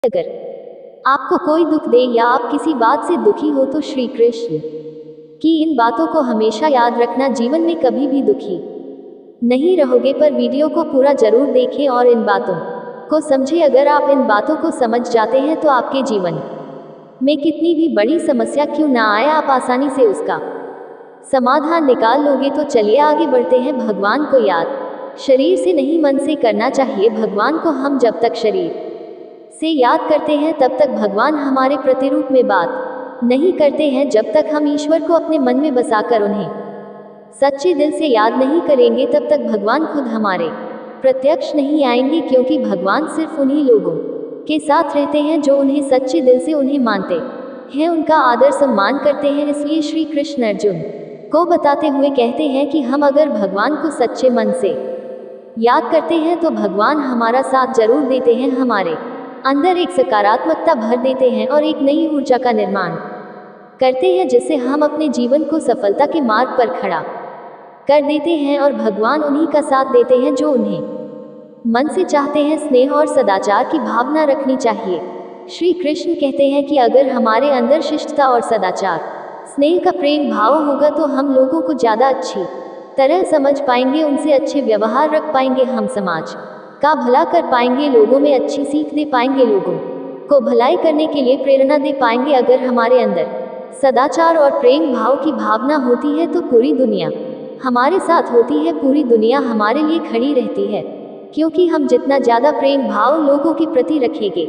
अगर आपको कोई दुख दे या आप किसी बात से दुखी हो तो श्री कृष्ण की इन बातों को हमेशा याद रखना, जीवन में कभी भी दुखी नहीं रहोगे। पर वीडियो को पूरा जरूर देखें और इन बातों को समझें। अगर आप इन बातों को समझ जाते हैं तो आपके जीवन में कितनी भी बड़ी समस्या क्यों ना आए, आप आसानी से उसका समाधान निकाल लोगे। तो चलिए आगे बढ़ते हैं। भगवान को याद शरीर से नहीं मन से करना चाहिए। भगवान को हम जब तक शरीर से याद करते हैं तब तक भगवान हमारे प्रतिरूप में बात नहीं करते हैं। जब तक हम ईश्वर को अपने मन में बसाकर उन्हें सच्चे दिल से याद नहीं करेंगे तब तक भगवान खुद हमारे प्रत्यक्ष नहीं आएंगे, क्योंकि भगवान सिर्फ उन्हीं लोगों के साथ रहते हैं जो उन्हें सच्चे दिल से उन्हें मानते हैं, उनका आदर सम्मान करते हैं। इसलिए श्री कृष्ण अर्जुन को बताते हुए कहते हैं कि हम अगर भगवान को सच्चे मन से याद करते हैं तो भगवान हमारा साथ जरूर देते हैं, हमारे अंदर एक सकारात्मकता भर देते हैं और एक नई ऊर्जा का निर्माण करते हैं, जिससे हम अपने जीवन को सफलता के मार्ग पर खड़ा कर देते हैं। और भगवान उन्हीं का साथ देते हैं जो उन्हें मन से चाहते हैं। स्नेह और सदाचार की भावना रखनी चाहिए। श्री कृष्ण कहते हैं कि अगर हमारे अंदर शिष्टता और सदाचार, स्नेह का प्रेम भाव होगा तो हम लोगों को ज़्यादा अच्छी तरह समझ पाएंगे, उनसे अच्छे व्यवहार रख पाएंगे, हम समाज का भला कर पाएंगे, लोगों में अच्छी सीख दे पाएंगे, लोगों को भलाई करने के लिए प्रेरणा दे पाएंगे। अगर हमारे अंदर सदाचार और प्रेम भाव की भावना होती है तो पूरी दुनिया हमारे साथ होती है, पूरी दुनिया हमारे लिए खड़ी रहती है, क्योंकि हम जितना ज़्यादा प्रेम भाव लोगों के प्रति रखेंगे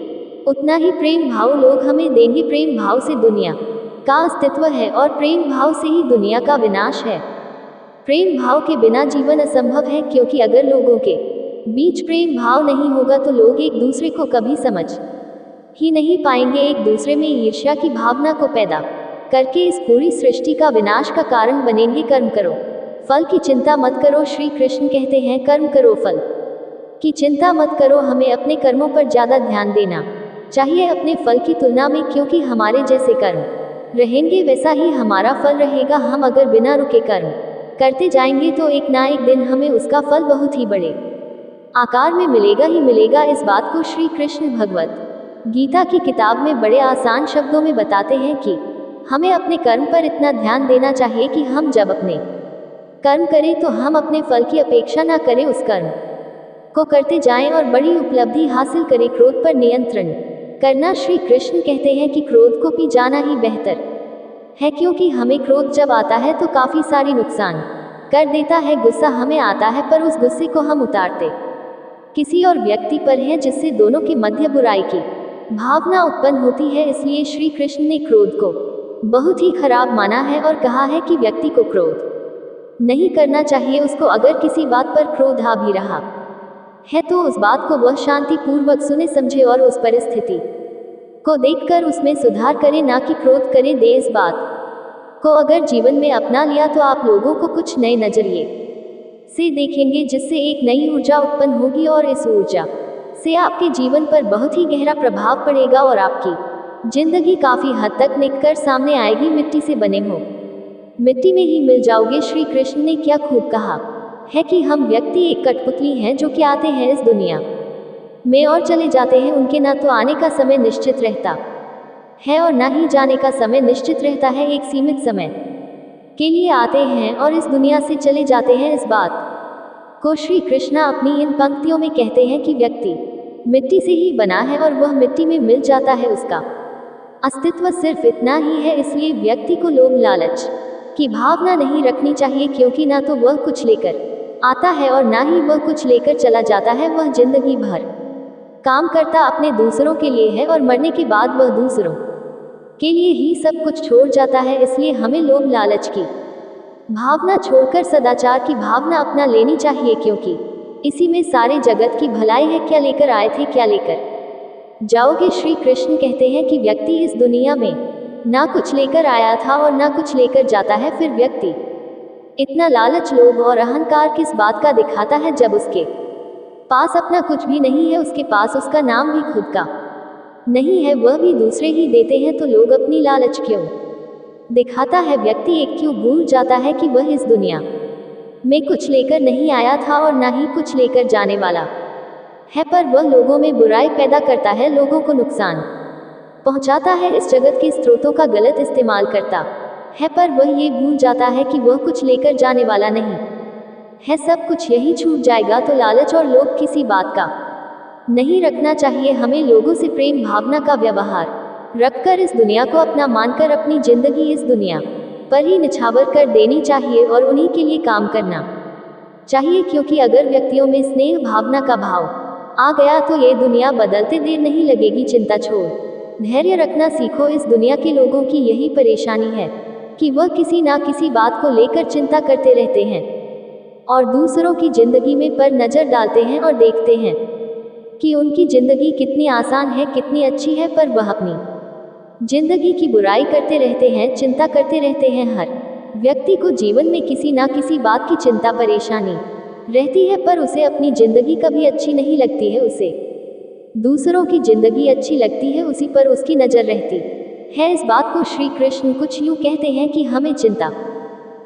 उतना ही प्रेम भाव लोग हमें देंगे। प्रेम भाव से दुनिया का अस्तित्व है और प्रेम भाव से ही दुनिया का विनाश है। प्रेम भाव के बिना जीवन असंभव है, क्योंकि अगर लोगों के बीच प्रेम भाव नहीं होगा तो लोग एक दूसरे को कभी समझ ही नहीं पाएंगे, एक दूसरे में ईर्ष्या की भावना को पैदा करके इस पूरी सृष्टि का विनाश का कारण बनेंगे। कर्म करो, फल की चिंता मत करो। श्री कृष्ण कहते हैं कर्म करो, फल की चिंता मत करो। हमें अपने कर्मों पर ज़्यादा ध्यान देना चाहिए अपने फल की तुलना में, क्योंकि हमारे जैसे कर्म रहेंगे वैसा ही हमारा फल रहेगा। हम अगर बिना रुके कर्म करते जाएंगे तो एक ना एक दिन हमें उसका फल बहुत ही बड़े आकार में मिलेगा ही मिलेगा। इस बात को श्री कृष्ण भगवत गीता की किताब में बड़े आसान शब्दों में बताते हैं कि हमें अपने कर्म पर इतना ध्यान देना चाहिए कि हम जब अपने कर्म करें तो हम अपने फल की अपेक्षा ना करें, उस कर्म को करते जाएं और बड़ी उपलब्धि हासिल करें। क्रोध पर नियंत्रण करना, श्री कृष्ण कहते हैं कि क्रोध को पी जाना ही बेहतर है, क्योंकि हमें क्रोध जब आता है तो काफ़ी सारी नुकसान कर देता है। गुस्सा हमें आता है पर उस गुस्से को हम उतारते किसी और व्यक्ति पर है, जिससे दोनों के मध्य बुराई की भावना उत्पन्न होती है। इसलिए श्री कृष्ण ने क्रोध को बहुत ही खराब माना है और कहा है कि व्यक्ति को क्रोध नहीं करना चाहिए। उसको अगर किसी बात पर क्रोध आ भी रहा है तो उस बात को वह शांति पूर्वक सुने समझे और उस परिस्थिति को देखकर उसमें सुधार करे, ना कि क्रोध करे दे। इस बात को अगर जीवन में अपना लिया तो आप लोगों को कुछ नए नजरिए से देखेंगे, जिससे एक नई ऊर्जा उत्पन्न होगी और इस ऊर्जा से आपके जीवन पर बहुत ही गहरा प्रभाव पड़ेगा और आपकी जिंदगी काफ़ी हद तक निखर सामने आएगी। मिट्टी से बने हो मिट्टी में ही मिल जाओगे। श्री कृष्ण ने क्या खूब कहा है कि हम व्यक्ति एक कठपुतली हैं जो कि आते हैं इस दुनिया में और चले जाते हैं। उनके ना तो आने का समय निश्चित रहता है और ना ही जाने का समय निश्चित रहता है। एक सीमित समय के लिए आते हैं और इस दुनिया से चले जाते हैं। इस बात को श्री कृष्णा अपनी इन पंक्तियों में कहते हैं कि व्यक्ति मिट्टी से ही बना है और वह मिट्टी में मिल जाता है, उसका अस्तित्व सिर्फ इतना ही है। इसलिए व्यक्ति को लोभ लालच की भावना नहीं रखनी चाहिए, क्योंकि ना तो वह कुछ लेकर आता है और ना ही वह कुछ लेकर चला जाता है। वह जिंदगी भर काम करता अपने दूसरों के लिए है और मरने के बाद वह दूसरों के लिए ही सब कुछ छोड़ जाता है। इसलिए हमें लोभ लालच की भावना छोड़कर सदाचार की भावना अपना लेनी चाहिए, क्योंकि इसी में सारे जगत की भलाई है। क्या लेकर आए थे क्या लेकर जाओगे। श्री कृष्ण कहते हैं कि व्यक्ति इस दुनिया में ना कुछ लेकर आया था और ना कुछ लेकर जाता है। फिर व्यक्ति इतना लालच, लोभ और अहंकार किस बात का दिखाता है, जब उसके पास अपना कुछ भी नहीं है, उसके पास उसका नाम भी खुद का नहीं है, वह भी दूसरे ही देते हैं, तो लोग अपनी लालच क्यों दिखाता है। व्यक्ति एक क्यों भूल जाता है कि वह इस दुनिया में कुछ लेकर नहीं आया था और ना ही कुछ लेकर जाने वाला है, पर वह लोगों में बुराई पैदा करता है, लोगों को नुकसान पहुंचाता है, इस जगत के स्रोतों का गलत इस्तेमाल करता है, पर वह ये भूल जाता है कि वह कुछ लेकर जाने वाला नहीं है, सब कुछ यही छूट जाएगा। तो लालच और लोभ किसी बात का नहीं रखना चाहिए। हमें लोगों से प्रेम भावना का व्यवहार रखकर इस दुनिया को अपना मानकर अपनी जिंदगी इस दुनिया पर ही निछावर कर देनी चाहिए और उन्हीं के लिए काम करना चाहिए, क्योंकि अगर व्यक्तियों में स्नेह भावना का भाव आ गया तो ये दुनिया बदलते देर नहीं लगेगी। चिंता छोड़ धैर्य रखना सीखो। इस दुनिया के लोगों की यही परेशानी है कि वह किसी ना किसी बात को लेकर चिंता करते रहते हैं और दूसरों की जिंदगी में पर नजर डालते हैं और देखते हैं कि उनकी जिंदगी कितनी आसान है, कितनी अच्छी है, पर वह अपनी जिंदगी की बुराई करते रहते हैं, चिंता करते रहते हैं। हर व्यक्ति को जीवन में किसी ना किसी बात की चिंता परेशानी रहती है, पर उसे अपनी जिंदगी कभी अच्छी नहीं लगती है, उसे दूसरों की जिंदगी अच्छी लगती है, उसी पर उसकी नजर रहती है। इस बात को श्री कृष्ण कुछ यूँ कहते हैं कि हमें चिंता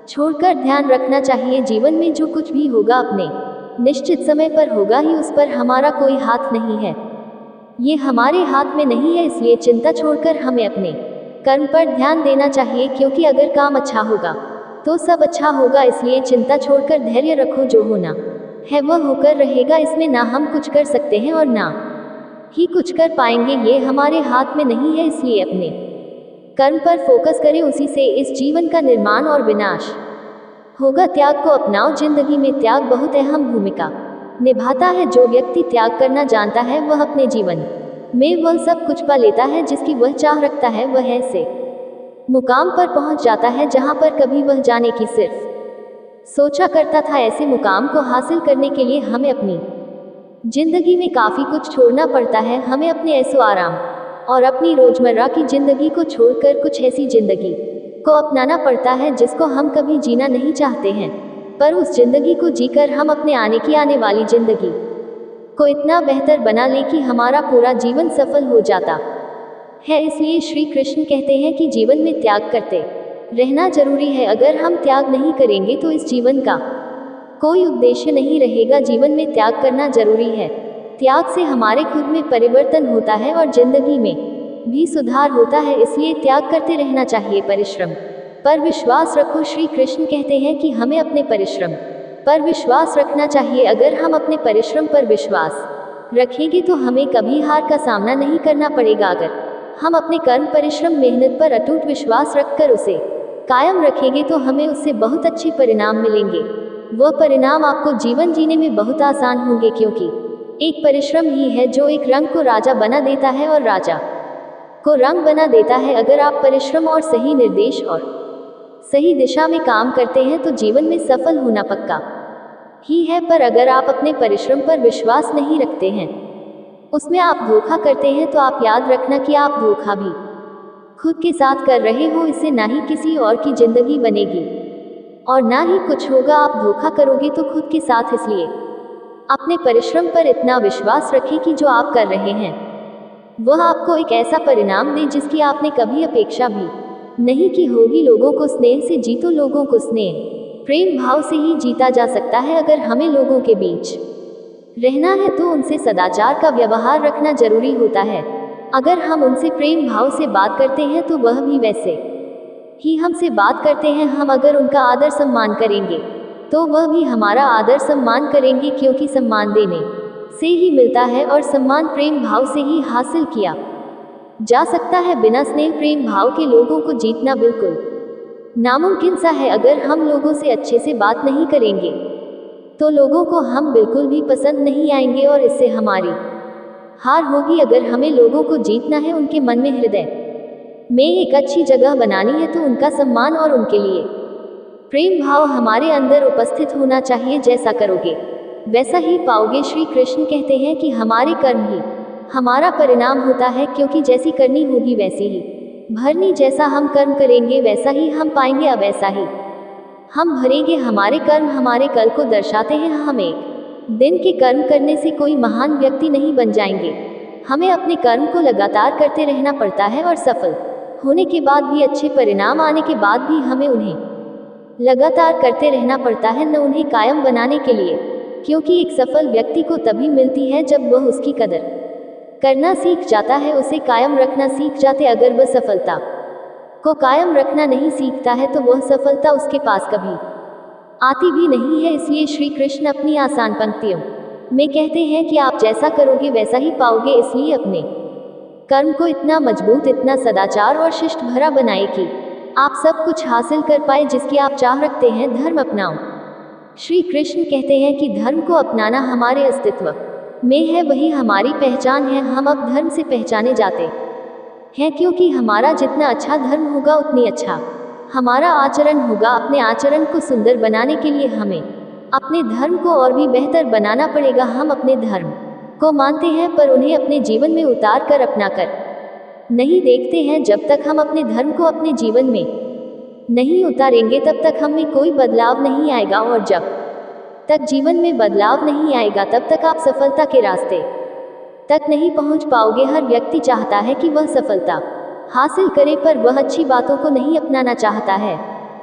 छोड़कर ध्यान रखना चाहिए। जीवन में जो कुछ भी होगा अपने निश्चित समय पर होगा ही, उस पर हमारा कोई हाथ नहीं है, ये हमारे हाथ में नहीं है। इसलिए चिंता छोड़कर हमें अपने कर्म पर ध्यान देना चाहिए, क्योंकि अगर काम अच्छा होगा तो सब अच्छा होगा। इसलिए चिंता छोड़कर धैर्य रखो, जो होना है वह होकर रहेगा। इसमें ना हम कुछ कर सकते हैं और ना ही कुछ कर पाएंगे, ये हमारे हाथ में नहीं है। इसलिए अपने कर्म पर फोकस करें, उसी से इस जीवन का निर्माण और विनाश होगा। त्याग को अपनाओ। जिंदगी में त्याग बहुत अहम भूमिका निभाता है। जो व्यक्ति त्याग करना जानता है वह अपने जीवन में वह सब कुछ पा लेता है जिसकी वह चाह रखता है। वह ऐसे मुकाम पर पहुंच जाता है जहां पर कभी वह जाने की सिर्फ सोचा करता था। ऐसे मुकाम को हासिल करने के लिए हमें अपनी जिंदगी में काफ़ी कुछ छोड़ना पड़ता है। हमें अपने ऐसो आराम और अपनी रोजमर्रा की जिंदगी को छोड़कर कुछ ऐसी जिंदगी को अपनाना पड़ता है जिसको हम कभी जीना नहीं चाहते हैं, पर उस जिंदगी को जीकर हम अपने आने वाली जिंदगी को इतना बेहतर बना लें कि हमारा पूरा जीवन सफल हो जाता है। इसलिए श्री कृष्ण कहते हैं कि जीवन में त्याग करते रहना जरूरी है। अगर हम त्याग नहीं करेंगे तो इस जीवन का कोई उद्देश्य नहीं रहेगा। जीवन में त्याग करना जरूरी है। त्याग से हमारे खुद में परिवर्तन होता है और जिंदगी में भी सुधार होता है। इसलिए त्याग करते रहना चाहिए। परिश्रम पर विश्वास रखो। श्री कृष्ण कहते हैं कि हमें अपने परिश्रम पर विश्वास रखना चाहिए। अगर हम अपने परिश्रम पर विश्वास रखेंगे तो हमें कभी हार का सामना नहीं करना पड़ेगा। अगर हम अपने कर्म परिश्रम मेहनत पर अटूट विश्वास रखकर उसे कायम रखेंगे तो हमें उससे बहुत अच्छे परिणाम मिलेंगे। वह परिणाम आपको जीवन जीने में बहुत आसान होंगे, क्योंकि एक परिश्रम ही है जो एक रंग को राजा बना देता है और राजा को रंग बना देता है। अगर आप परिश्रम और सही निर्देश और सही दिशा में काम करते हैं तो जीवन में सफल होना पक्का ही है। पर अगर आप अपने परिश्रम पर विश्वास नहीं रखते हैं, उसमें आप धोखा करते हैं, तो आप याद रखना कि आप धोखा भी खुद के साथ कर रहे हो। इससे ना ही किसी और की जिंदगी बनेगी और ना ही कुछ होगा। आप धोखा करोगे तो खुद के साथ। इसलिए अपने परिश्रम पर इतना विश्वास रखें कि जो आप कर रहे हैं वह आपको एक ऐसा परिणाम दे जिसकी आपने कभी अपेक्षा भी नहीं की होगी। लोगों को स्नेह से जीतो। लोगों को स्नेह प्रेम भाव से ही जीता जा सकता है। अगर हमें लोगों के बीच रहना है तो उनसे सदाचार का व्यवहार रखना जरूरी होता है। अगर हम उनसे प्रेम भाव से बात करते हैं तो वह भी वैसे ही हमसे बात करते हैं। हम अगर उनका आदर सम्मान करेंगे तो वह भी हमारा आदर सम्मान करेंगे, क्योंकि सम्मान देने से ही मिलता है और सम्मान प्रेम भाव से ही हासिल किया जा सकता है। बिना स्नेह प्रेम भाव के लोगों को जीतना बिल्कुल नामुमकिन सा है। अगर हम लोगों से अच्छे से बात नहीं करेंगे तो लोगों को हम बिल्कुल भी पसंद नहीं आएंगे और इससे हमारी हार होगी। अगर हमें लोगों को जीतना है, उनके मन में हृदय में एक अच्छी जगह बनानी है, तो उनका सम्मान और उनके लिए प्रेम भाव हमारे अंदर उपस्थित होना चाहिए। जैसा करोगे वैसा ही पाओगे। श्री कृष्ण कहते हैं कि हमारे कर्म ही हमारा परिणाम होता है, क्योंकि जैसी करनी होगी वैसी ही भरनी। जैसा हम कर्म करेंगे वैसा ही हम पाएंगे, अब ऐसा ही हम भरेंगे। हमारे कर्म हमारे कल को दर्शाते हैं। हम एक दिन के कर्म करने से कोई महान व्यक्ति नहीं बन जाएंगे। हमें अपने कर्म को लगातार करते रहना पड़ता है और सफल होने के बाद भी, अच्छे परिणाम आने के बाद भी हमें उन्हें लगातार करते रहना पड़ता है, न उन्हें कायम बनाने के लिए क्योंकि एक सफल व्यक्ति को तभी मिलती है जब वह उसकी कदर करना सीख जाता है, उसे कायम रखना सीख जाते। अगर वह सफलता को कायम रखना नहीं सीखता है तो वह सफलता उसके पास कभी आती भी नहीं है। इसलिए श्री कृष्ण अपनी आसान पंक्तियों में कहते हैं कि आप जैसा करोगे वैसा ही पाओगे। इसलिए अपने कर्म को इतना मजबूत, इतना सदाचार और शिष्ट भरा बनाए कि आप सब कुछ हासिल कर पाए जिसकी आप चाह रखते हैं। धर्म अपनाओ। श्री कृष्ण कहते हैं कि धर्म को अपनाना हमारे अस्तित्व में है, वही हमारी पहचान है। हम अब धर्म से पहचाने जाते हैं क्योंकि हमारा जितना अच्छा धर्म होगा उतनी अच्छा हमारा आचरण होगा। अपने आचरण को सुंदर बनाने के लिए हमें अपने धर्म को और भी बेहतर बनाना पड़ेगा। हम अपने धर्म को मानते हैं पर उन्हें अपने जीवन में उतार कर अपना कर नहीं देखते हैं। जब तक हम अपने धर्म को अपने जीवन में नहीं उतारेंगे तब तक हम में कोई बदलाव नहीं आएगा, और जब तक जीवन में बदलाव नहीं आएगा तब तक आप सफलता के रास्ते तक नहीं पहुंच पाओगे। हर व्यक्ति चाहता है कि वह सफलता हासिल करे पर वह अच्छी बातों को नहीं अपनाना चाहता है।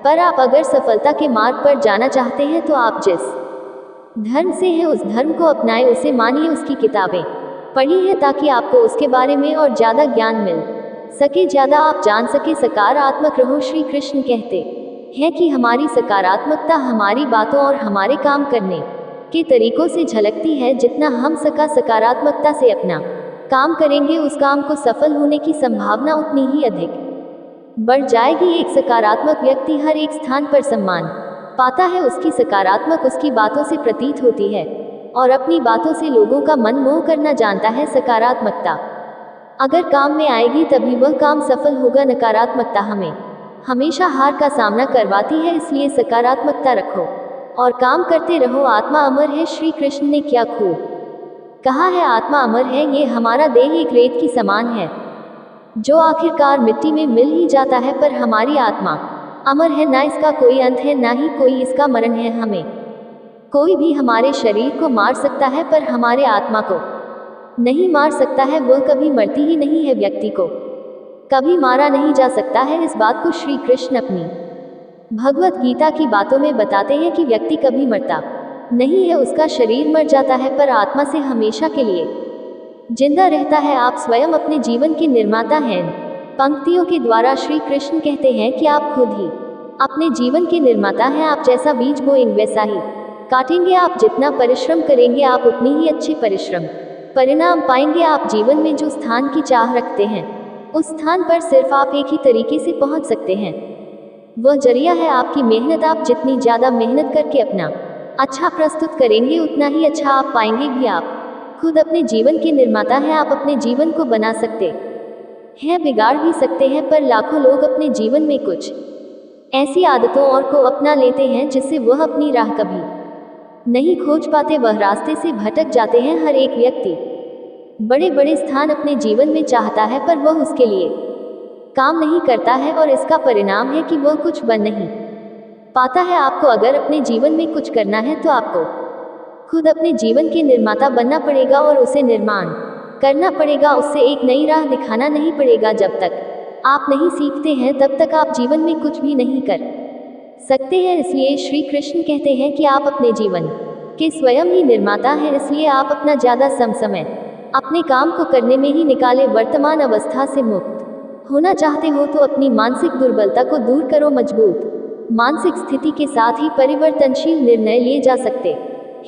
पर आप अगर सफलता के मार्ग पर जाना चाहते हैं तो आप जिस धर्म से हैं उस धर्म को अपनाएं, उसे मानिए, उसकी किताबें पढ़िए ताकि आपको उसके बारे में और ज़्यादा ज्ञान मिल सके, ज़्यादा आप जान सके। सकारात्मक रहो। श्री कृष्ण कहते हैं कि हमारी सकारात्मकता हमारी बातों और हमारे काम करने के तरीकों से झलकती है। जितना हम सकारात्मकता से अपना काम करेंगे उस काम को सफल होने की संभावना उतनी ही अधिक बढ़ जाएगी। एक सकारात्मक व्यक्ति हर एक स्थान पर सम्मान पाता है, उसकी सकारात्मक उसकी बातों से प्रतीत होती है और अपनी बातों से लोगों का मन मोह करना जानता है। सकारात्मकता अगर काम में आएगी तभी वह काम सफल होगा। नकारात्मकता हमें हमेशा हार का सामना करवाती है, इसलिए सकारात्मकता रखो और काम करते रहो। आत्मा अमर है। श्री कृष्ण ने क्या खूब कहा है, आत्मा अमर है। ये हमारा देह एक रेत की समान है जो आखिरकार मिट्टी में मिल ही जाता है, पर हमारी आत्मा अमर है। ना इसका कोई अंत है, ना ही कोई इसका मरण है। हमें कोई भी हमारे शरीर को मार सकता है पर हमारे आत्मा को नहीं मार सकता है। वह कभी मरती ही नहीं है। व्यक्ति को कभी मारा नहीं जा सकता है। इस बात को श्री कृष्ण अपनी भगवत गीता की बातों में बताते हैं कि व्यक्ति कभी मरता नहीं है, उसका शरीर मर जाता है पर आत्मा से हमेशा के लिए जिंदा रहता है। आप स्वयं अपने जीवन के निर्माता हैं। पंक्तियों के द्वारा श्री कृष्ण कहते हैं कि आप खुद ही अपने जीवन के निर्माता हैं। आप जैसा बीज बोएंगे वैसा ही काटेंगे। आप जितना परिश्रम करेंगे आप उतनी ही अच्छे परिणाम पाएंगे। आप जीवन में जो स्थान की चाह रखते हैं उस स्थान पर सिर्फ आप एक ही तरीके से पहुंच सकते हैं, वह जरिया है आपकी मेहनत। आप जितनी ज़्यादा मेहनत करके अपना अच्छा प्रस्तुत करेंगे उतना ही अच्छा आप पाएंगे भी। आप खुद अपने जीवन के निर्माता हैं। आप अपने जीवन को बना सकते हैं, बिगाड़ भी सकते हैं, पर लाखों लोग अपने जीवन में कुछ ऐसी आदतों और को अपना लेते हैं जिससे वह अपनी राह कभी नहीं खोज पाते, वह रास्ते से भटक जाते हैं। हर एक व्यक्ति बड़े बड़े स्थान अपने जीवन में चाहता है पर वह उसके लिए काम नहीं करता है और इसका परिणाम है कि वह कुछ बन नहीं पाता है। आपको अगर अपने जीवन में कुछ करना है तो आपको खुद अपने जीवन के निर्माता बनना पड़ेगा और उसे निर्माण करना पड़ेगा। उससे एक नई राह दिखाना नहीं पड़ेगा। जब तक आप नहीं सीखते हैं तब तक आप जीवन में कुछ भी नहीं कर सकते हैं। इसलिए श्री कृष्ण कहते हैं कि आप अपने जीवन के स्वयं ही निर्माता हैं। इसलिए आप अपना ज़्यादा समय अपने काम को करने में ही निकाले। वर्तमान अवस्था से मुक्त होना चाहते हो तो अपनी मानसिक दुर्बलता को दूर करो। मजबूत मानसिक स्थिति के साथ ही परिवर्तनशील निर्णय लिए जा सकते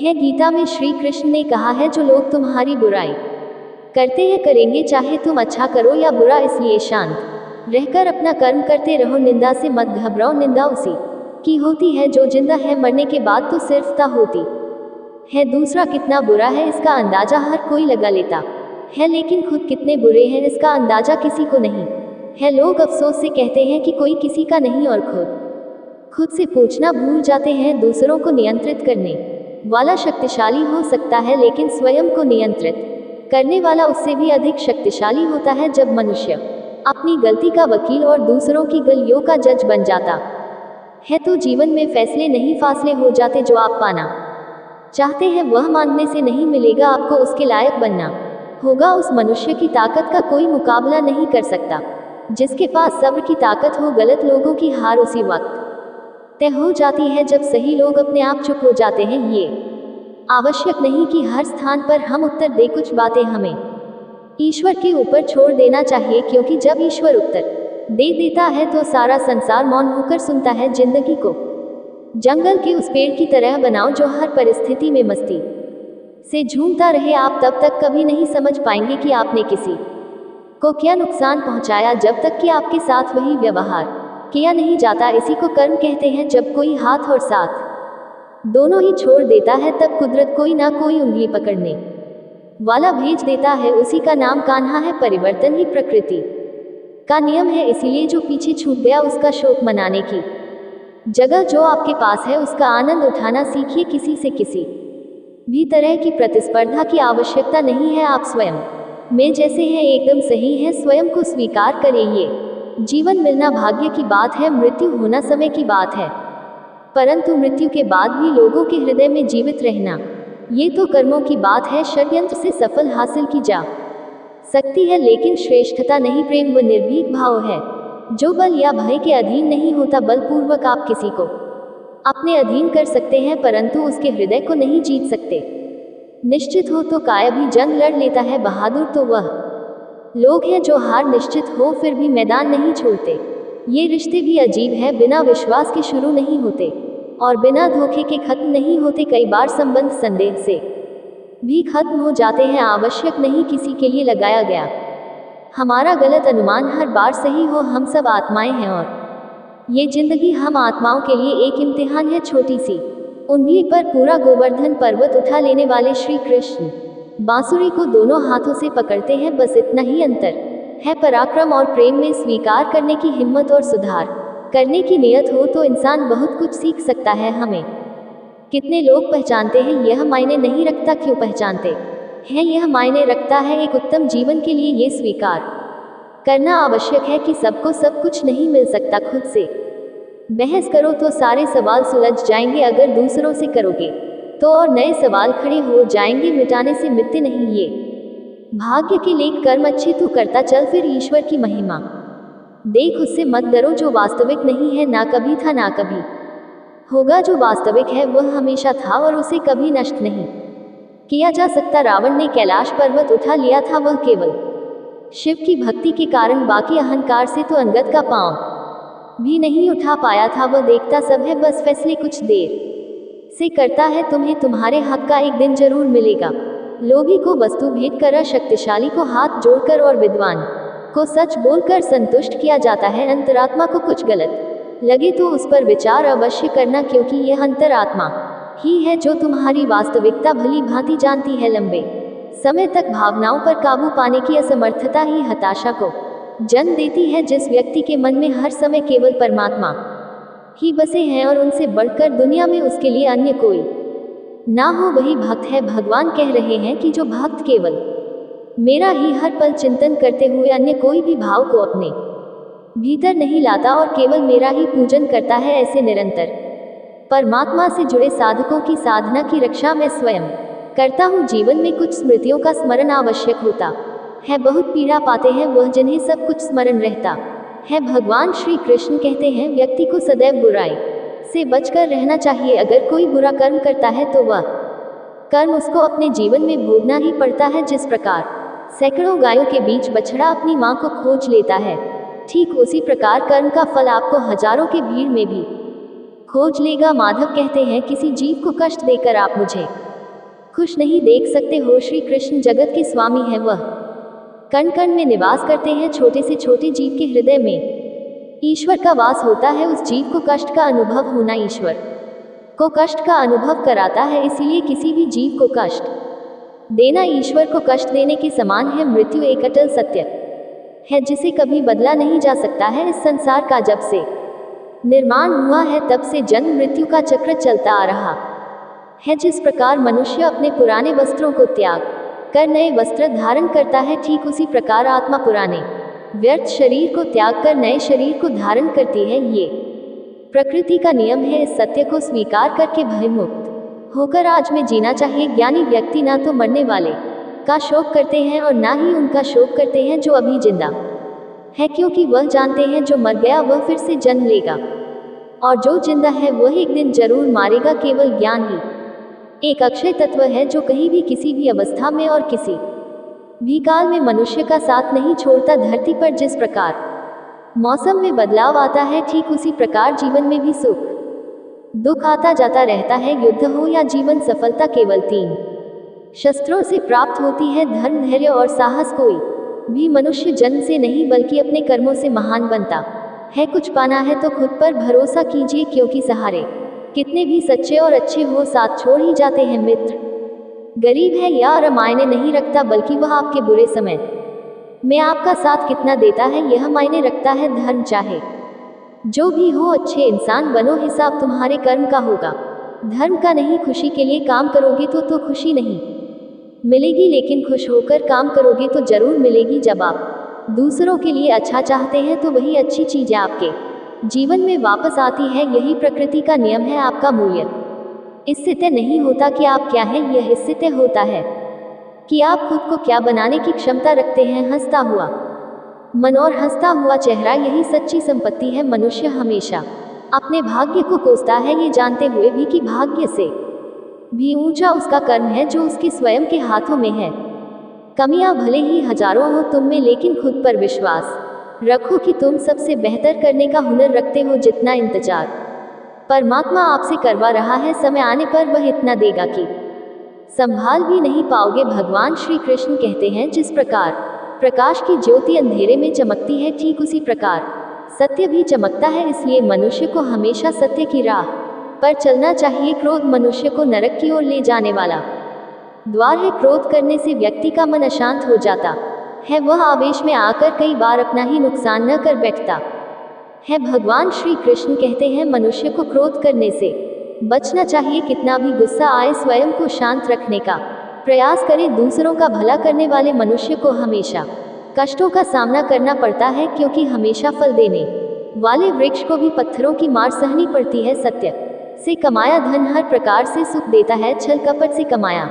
हैं। गीता में श्री कृष्ण ने कहा है, जो लोग तुम्हारी बुराई करते हैं करेंगे, चाहे तुम अच्छा करो या बुरा, इसलिए शांत रहकर अपना कर्म करते रहो। निंदा से मत घबराओ, निंदा उसी की होती है जो जिंदा है, मरने के बाद तो सिर्फ ता होती है। दूसरा कितना बुरा है इसका अंदाजा हर कोई लगा लेता है, लेकिन खुद कितने बुरे हैं इसका अंदाजा किसी को नहीं है। लोग अफसोस से कहते हैं कि कोई किसी का नहीं और खुद से पूछना भूल जाते हैं। दूसरों को नियंत्रित करने वाला शक्तिशाली हो सकता है, लेकिन स्वयं को नियंत्रित करने वाला उससे भी अधिक शक्तिशाली होता है। जब मनुष्य अपनी गलती का वकील और दूसरों की गलतियों का जज बन जाता है तो जीवन में फैसले नहीं फासले हो जाते। जो आप पाना चाहते हैं वह मांगने से नहीं मिलेगा, आपको उसके लायक बनना होगा। उस मनुष्य की ताकत का कोई मुकाबला नहीं कर सकता जिसके पास सब्र की ताकत हो। गलत लोगों की हार उसी वक्त तय हो जाती है जब सही लोग अपने आप चुप हो जाते हैं। ये आवश्यक नहीं कि हर स्थान पर हम उत्तर दे, कुछ बातें हमें ईश्वर के ऊपर छोड़ देना चाहिए, क्योंकि जब ईश्वर उत्तर दे देता है तो सारा संसार मौन होकर सुनता है। जिंदगी को जंगल के उस पेड़ की तरह बनाओ जो हर परिस्थिति में मस्ती से झूमता रहे। आप तब तक कभी नहीं समझ पाएंगे कि आपने किसी को क्या नुकसान पहुंचाया, जब तक कि आपके साथ वही व्यवहार किया नहीं जाता। इसी को कर्म कहते हैं। जब कोई हाथ और साथ दोनों ही छोड़ देता है, तब कुदरत कोई ना कोई उंगली पकड़ने वाला भेज देता है। उसी का नाम कान्हा है। परिवर्तन ही प्रकृति का नियम है, इसीलिए जो पीछे छूट गया उसका शोक मनाने की जगह जो आपके पास है उसका आनंद उठाना सीखिए। किसी से किसी भी तरह की प्रतिस्पर्धा की आवश्यकता नहीं है। आप स्वयं में जैसे हैं एकदम सही है। स्वयं को स्वीकार करें। ये जीवन मिलना भाग्य की बात है, मृत्यु होना समय की बात है। परंतु मृत्यु के बाद भी लोगों के हृदय में जीवित रहना, ये तो कर्मों की बात है। षड्यंत्र से सफल हासिल की जा सकती है, लेकिन श्रेष्ठता नहीं, प्रेम व निर्भीक भाव है जो बल या भय के अधीन नहीं होता। बलपूर्वक आप किसी को अपने अधीन कर सकते हैं, परंतु उसके हृदय को नहीं जीत सकते। निश्चित हो तो काय भी जंग लड़ लेता है, बहादुर तो वह लोग हैं जो हार निश्चित हो फिर भी मैदान नहीं छोड़ते। ये रिश्ते भी अजीब है, बिना विश्वास के शुरू नहीं होते और बिना धोखे के खत्म नहीं होते। कई बार संबंध संदेह से भी खत्म हो जाते हैं। आवश्यक नहीं किसी के लिए लगाया गया हमारा गलत अनुमान हर बार सही हो। हम सब आत्माएं हैं और ये जिंदगी हम आत्माओं के लिए एक इम्तिहान है। छोटी सी उंगली पर पूरा गोवर्धन पर्वत उठा लेने वाले श्री कृष्ण बांसुरी को दोनों हाथों से पकड़ते हैं। बस इतना ही अंतर है पराक्रम और प्रेम में। स्वीकार करने की हिम्मत और सुधार करने की नियत हो तो इंसान बहुत कुछ सीख सकता है। हमें कितने लोग पहचानते हैं यह मायने नहीं रखता, क्यों पहचानते हैं यह मायने रखता है। एक उत्तम जीवन के लिए ये स्वीकार करना आवश्यक है कि सबको सब कुछ नहीं मिल सकता। खुद से बहस करो तो सारे सवाल सुलझ जाएंगे, अगर दूसरों से करोगे तो और नए सवाल खड़े हो जाएंगे। मिटाने से मिटते नहीं ये भाग्य के लेख। कर्म अच्छे तू करता चल, फिर ईश्वर की महिमा देख, उससे मत डरो जो वास्तविक नहीं है। ना कभी था ना कभी होगा, जो वास्तविक है वह हमेशा था और उसे कभी नष्ट नहीं किया जा सकता। रावण ने कैलाश पर्वत उठा लिया था, वह केवल शिव की भक्ति के कारण, बाकी अहंकार से तो अंगद का पांव भी नहीं उठा पाया था। वह देखता सब है, बस फैसले कुछ देर से करता है। तुम्हें तुम्हारे हक का एक दिन जरूर मिलेगा। लोभी को वस्तु भेंट कर, शक्तिशाली को हाथ जोड़कर और विद्वान को सच बोलकर संतुष्ट किया जाता है। अंतरात्मा को कुछ गलत लगे तो उस पर विचार अवश्य करना, क्योंकि यह अंतरात्मा ही है जो तुम्हारी वास्तविकता भली भांति जानती है। लंबे समय तक भावनाओं पर काबू पाने की असमर्थता ही हताशा को जन्म देती है। जिस व्यक्ति के मन में हर समय केवल परमात्मा ही बसे हैं और उनसे बढ़कर दुनिया में उसके लिए अन्य कोई ना हो, वही भक्त है। भगवान कह रहे हैं कि जो भक्त केवल मेरा ही हर पल चिंतन करते हुए अन्य कोई भी भाव को अपने भीतर नहीं लाता और केवल मेरा ही पूजन करता है, ऐसे निरंतर परमात्मा से जुड़े साधकों की साधना की रक्षा मैं स्वयं करता हूँ। जीवन में कुछ स्मृतियों का स्मरण आवश्यक होता है। बहुत पीड़ा पाते हैं वह जिन्हें सब कुछ स्मरण रहता है। भगवान श्री कृष्ण कहते हैं व्यक्ति को सदैव बुराई से बचकर रहना चाहिए। अगर कोई बुरा कर्म करता है तो वह कर्म उसको अपने जीवन में भोगना ही पड़ता है। जिस प्रकार सैकड़ों गायों के बीच बछड़ा अपनी मां को खोज लेता है, ठीक उसी प्रकार कर्म का फल आपको हजारों के भीड़ में भी खोज लेगा। माधव कहते हैं किसी जीव को कष्ट देकर आप मुझे खुश नहीं देख सकते हो। श्री कृष्ण जगत के स्वामी हैं, वह कण कण में निवास करते हैं। छोटे से छोटे जीव के हृदय में ईश्वर का वास होता है। उस जीव को कष्ट का अनुभव होना ईश्वर को कष्ट का अनुभव कराता है। इसीलिए किसी भी जीव को कष्ट देना ईश्वर को कष्ट देने के समान है। मृत्यु एक अटल सत्य है जिसे कभी बदला नहीं जा सकता है। इस संसार का जब से निर्माण हुआ है तब से जन्म मृत्यु का चक्र चलता आ रहा है। जिस प्रकार मनुष्य अपने पुराने वस्त्रों को त्याग कर नए वस्त्र धारण करता है, ठीक उसी प्रकार आत्मा पुराने व्यर्थ शरीर को त्याग कर नए शरीर को धारण करती है। ये प्रकृति का नियम है। इस सत्य को स्वीकार करके भयमुक्त होकर आज में जीना चाहिए। ज्ञानी व्यक्ति ना तो मरने वाले का शोक करते हैं और ना ही उनका शोक करते हैं जो अभी जिंदा है, क्योंकि वह जानते हैं जो मर गया वह फिर से जन्म लेगा और जो जिंदा है वह एक दिन जरूर मारेगा। केवल ज्ञान ही एक अक्षय तत्व है जो कहीं भी किसी भी अवस्था में और किसी भी काल में मनुष्य का साथ नहीं छोड़ता। धरती पर जिस प्रकार मौसम में बदलाव आता है, ठीक उसी प्रकार जीवन में भी सुख दुख आता जाता रहता है। युद्ध हो या जीवन, सफलता केवल 3 शस्त्रों से प्राप्त होती है, धर्म, धैर्य और साहस। कोई भी मनुष्य जन्म से नहीं बल्कि अपने कर्मों से महान बनता है। कुछ पाना है तो खुद पर भरोसा कीजिए, क्योंकि सहारे कितने भी सच्चे और अच्छे हो, साथ छोड़ ही जाते हैं। मित्र गरीब है या मायने नहीं रखता, बल्कि वह आपके बुरे समय में आपका साथ कितना देता है यह मायने रखता है। धर्म चाहे जो भी हो, अच्छे इंसान बनो, हिसाब तुम्हारे कर्म का होगा, धर्म का नहीं। खुशी के लिए काम करोगे तो खुशी नहीं मिलेगी, लेकिन खुश होकर काम करोगे तो जरूर मिलेगी। जब आप दूसरों के लिए अच्छा चाहते हैं तो वही अच्छी चीजें आपके जीवन में वापस आती है। यही प्रकृति का नियम है। आपका मूल्य इससे तय नहीं होता कि आप क्या हैं, यह इससे तय होता है कि आप खुद को क्या बनाने की क्षमता रखते हैं। हंसता हुआ मन और हंसता हुआ चेहरा, यही सच्ची संपत्ति है। मनुष्य हमेशा अपने भाग्य को कोसता है, ये जानते हुए भी कि भाग्य से भी ऊंचा उसका कर्म है जो उसके स्वयं के हाथों में है। कमियां भले ही हजारों हो तुम में, लेकिन खुद पर विश्वास रखो कि तुम सबसे बेहतर करने का हुनर रखते हो। जितना इंतजार परमात्मा आपसे करवा रहा है, समय आने पर वह इतना देगा कि संभाल भी नहीं पाओगे। भगवान श्री कृष्ण कहते हैं, जिस प्रकार प्रकाश की ज्योति अंधेरे में चमकती है, ठीक उसी प्रकार सत्य भी चमकता है। इसलिए मनुष्य को हमेशा सत्य की राह पर चलना चाहिए। क्रोध मनुष्य को नरक की ओर ले जाने वाला द्वार है। क्रोध करने से व्यक्ति का मन अशांत हो जाता है, वह आवेश में आकर कई बार अपना ही नुकसान न कर बैठता है। भगवान श्री कृष्ण कहते हैं, मनुष्य को क्रोध करने से बचना चाहिए। कितना भी गुस्सा आए, स्वयं को शांत रखने का प्रयास करें। दूसरों का भला करने वाले मनुष्य को हमेशा कष्टों का सामना करना पड़ता है, क्योंकि हमेशा फल देने वाले वृक्ष को भी पत्थरों की मार सहनी पड़ती है। सत्य से कमाया धन हर प्रकार से सुख देता है, छल कपट से कमाया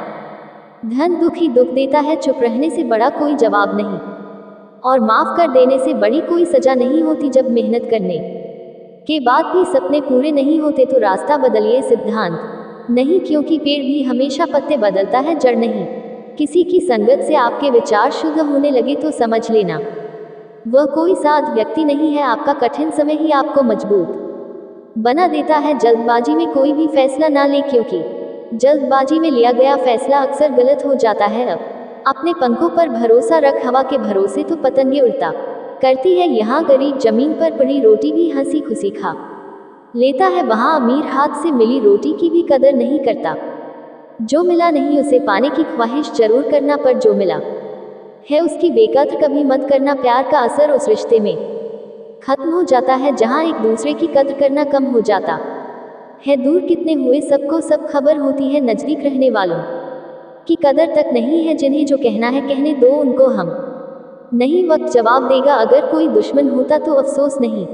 धन दुख ही दुख देता है। चुप रहने से बड़ा कोई जवाब नहीं, और माफ कर देने से बड़ी कोई सजा नहीं होती। जब मेहनत करने के बाद भी सपने पूरे नहीं होते तो रास्ता बदलिए, सिद्धांत नहीं, क्योंकि पेड़ भी हमेशा पत्ते बदलता है, जड़ नहीं। किसी की संगत से आपके विचार शुद्ध होने लगे तो समझ लेना वह कोई साध व्यक्ति नहीं है। आपका कठिन समय ही आपको मजबूत बना देता है। जल्दबाजी में कोई भी फैसला ना ले, क्योंकि जल्दबाजी में लिया गया फैसला अक्सर गलत हो जाता है। अब अपने पंखों पर भरोसा रख, हवा के भरोसे तो पतंगे उल्टा करती है। यहाँ गरीब जमीन पर पड़ी रोटी भी हंसी खुशी खा लेता है, वहाँ अमीर हाथ से मिली रोटी की भी कदर नहीं करता। जो मिला नहीं उसे पाने की ख्वाहिश जरूर करना, पर जो मिला है उसकी बेकदर कभी मत करना। प्यार का असर उस रिश्ते में खत्म हो जाता है जहाँ एक दूसरे की कद्र करना कम हो जाता है। दूर कितने हुए सबको सब खबर होती है, नजदीक रहने वालों की कदर तक नहीं है। जिन्हें जो कहना है कहने दो, उनको हम नहीं, वक्त जवाब देगा। अगर कोई दुश्मन होता तो अफसोस नहीं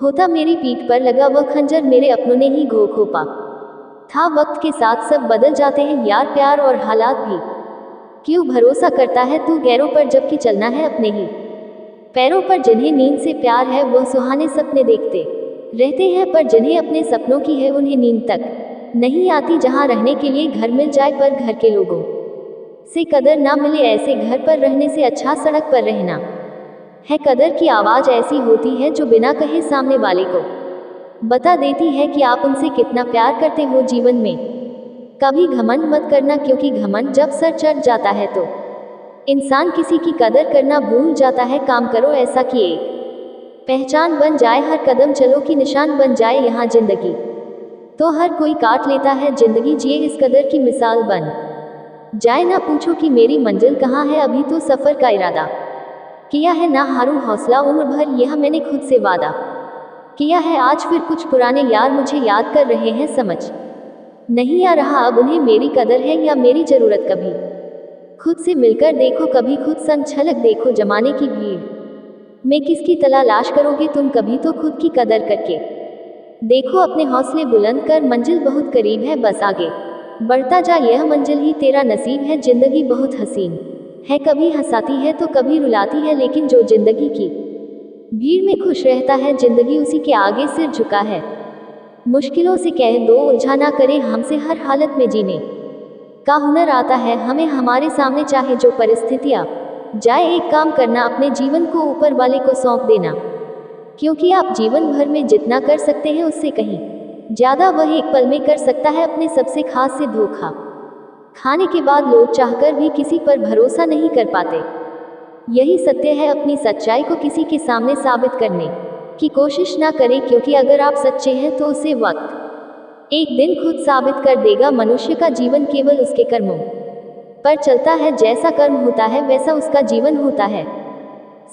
होता, मेरी पीठ पर लगा वह खंजर मेरे अपनों ने ही घोंपा था। वक्त के साथ सब बदल जाते हैं यार, प्यार और हालात भी। क्यों भरोसा करता है तू गैरों पर, जबकि चलना है अपने ही पैरों पर। जिन्हें नींद से प्यार है वह सुहाने सपने देखते रहते हैं, पर जिन्हें अपने सपनों की है उन्हें नींद तक नहीं आती। जहाँ रहने के लिए घर मिल जाए पर घर के लोगों से कदर ना मिले, ऐसे घर पर रहने से अच्छा सड़क पर रहना है। कदर की आवाज़ ऐसी होती है जो बिना कहे सामने वाले को बता देती है कि आप उनसे कितना प्यार करते हो। जीवन में कभी घमंड मत करना, क्योंकि घमंड जब सर चढ़ जाता है तो इंसान किसी की कदर करना भूल जाता है। काम करो ऐसा कि एक पहचान बन जाए, हर कदम चलो कि निशान बन जाए। यहाँ जिंदगी तो हर कोई काट लेता है, जिंदगी जिए इस कदर की मिसाल बन जाए। ना पूछो कि मेरी मंजिल कहाँ है, अभी तो सफ़र का इरादा किया है। ना हारूं हौसला उम्र भर, यह मैंने खुद से वादा किया है। आज फिर कुछ पुराने यार मुझे याद कर रहे हैं, समझ नहीं आ रहा अब उन्हें मेरी कदर है या मेरी ज़रूरत। कभी खुद से मिलकर देखो, कभी खुद संग छलक देखो। जमाने की भीड़ में किसकी तलाश करोगे तुम, कभी तो खुद की कदर करके देखो। अपने हौसले बुलंद कर, मंजिल बहुत करीब है, बस आगे बढ़ता जा, यह मंजिल ही तेरा नसीब है। जिंदगी बहुत हसीन है, कभी हंसाती है तो कभी रुलाती है, लेकिन जो जिंदगी की भीड़ में खुश रहता है, जिंदगी उसी के आगे सिर झुका है। मुश्किलों से कह दो, उलझा ना करे हमसे हर हालत में जीने का हुनर आता है। हमें हमारे सामने चाहे जो परिस्थितियाँ जाए, एक काम करना, अपने जीवन को ऊपर वाले को सौंप देना, क्योंकि आप जीवन भर में जितना कर सकते हैं उससे कहीं ज़्यादा वह एक पल में कर सकता है। अपने सबसे खास से धोखा खाने के बाद लोग चाहकर भी किसी पर भरोसा नहीं कर पाते। यही सत्य है। अपनी सच्चाई को किसी के सामने साबित करने की कोशिश ना करें, क्योंकि अगर आप सच्चे हैं तो उसे वक्त एक दिन खुद साबित कर देगा। मनुष्य का जीवन केवल उसके कर्मों पर चलता है। जैसा कर्म होता है वैसा उसका जीवन होता है।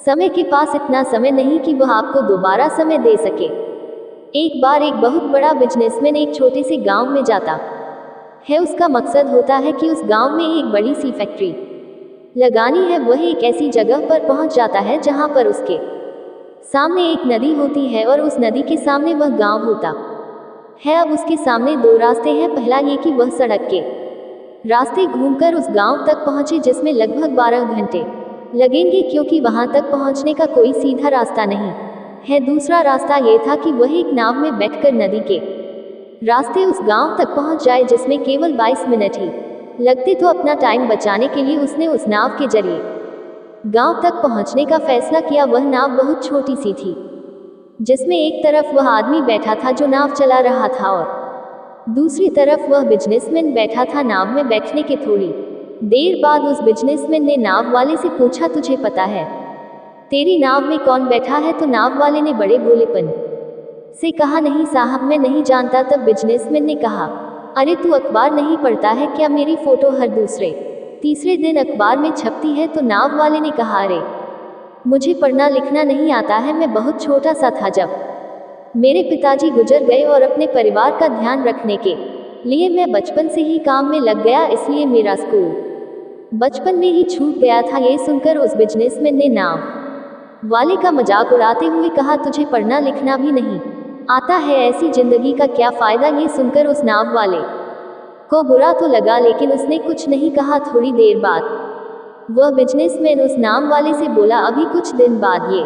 समय के पास इतना समय नहीं कि वह आपको दोबारा समय दे सके। एक बार एक बहुत बड़ा बिजनेसमैन एक छोटे से गांव में जाता है। उसका मकसद होता है कि उस गांव में एक बड़ी सी फैक्ट्री लगानी है। वह एक ऐसी जगह पर पहुंच जाता है जहां पर उसके सामने एक नदी होती है और उस नदी के सामने वह गांव होता है। अब उसके सामने दो रास्ते हैं। पहला ये कि वह सड़क के रास्ते घूमकर उस गांव तक पहुंचे, जिसमें लगभग 12 घंटे लगेंगे, क्योंकि वहां तक पहुंचने का कोई सीधा रास्ता नहीं है। दूसरा रास्ता ये था कि वह एक नाव में बैठकर नदी के रास्ते उस गांव तक पहुंच जाए, जिसमें केवल 22 मिनट ही लगते। तो अपना टाइम बचाने के लिए उसने उस नाव के जरिए गांव तक पहुंचने का फैसला किया। वह नाव बहुत छोटी सी थी, जिसमें एक तरफ वह आदमी बैठा था जो नाव चला रहा था और दूसरी तरफ वह बिजनेसमैन बैठा था। नाव में बैठने के थोड़ी देर बाद उस बिजनेसमैन ने नाव वाले से पूछा, तुझे पता है तेरी नाव में कौन बैठा है? तो नाव वाले ने बड़े भोलेपन से कहा, नहीं साहब, मैं नहीं जानता। तब बिजनेसमैन ने कहा, अरे तू अखबार नहीं पढ़ता है क्या? मेरी फोटो हर दूसरे तीसरे दिन अखबार में छपती है। तो नाव वाले ने कहा, अरे मुझे पढ़ना लिखना नहीं आता है। मैं बहुत छोटा सा था जब मेरे पिताजी गुजर गए और अपने परिवार का ध्यान रखने के लिए मैं बचपन से ही काम में लग गया, इसलिए मेरा स्कूल बचपन में ही छूट गया था। ये सुनकर उस बिजनेसमैन ने नाव वाले का मजाक उड़ाते हुए कहा, तुझे पढ़ना लिखना भी नहीं आता है, ऐसी जिंदगी का क्या फायदा? ये सुनकर उस नाव वाले को बुरा तो लगा, लेकिन उसने कुछ नहीं कहा। थोड़ी देर बाद वह बिजनेसमैन उस नाव वाले से बोला, अभी कुछ दिन बाद ये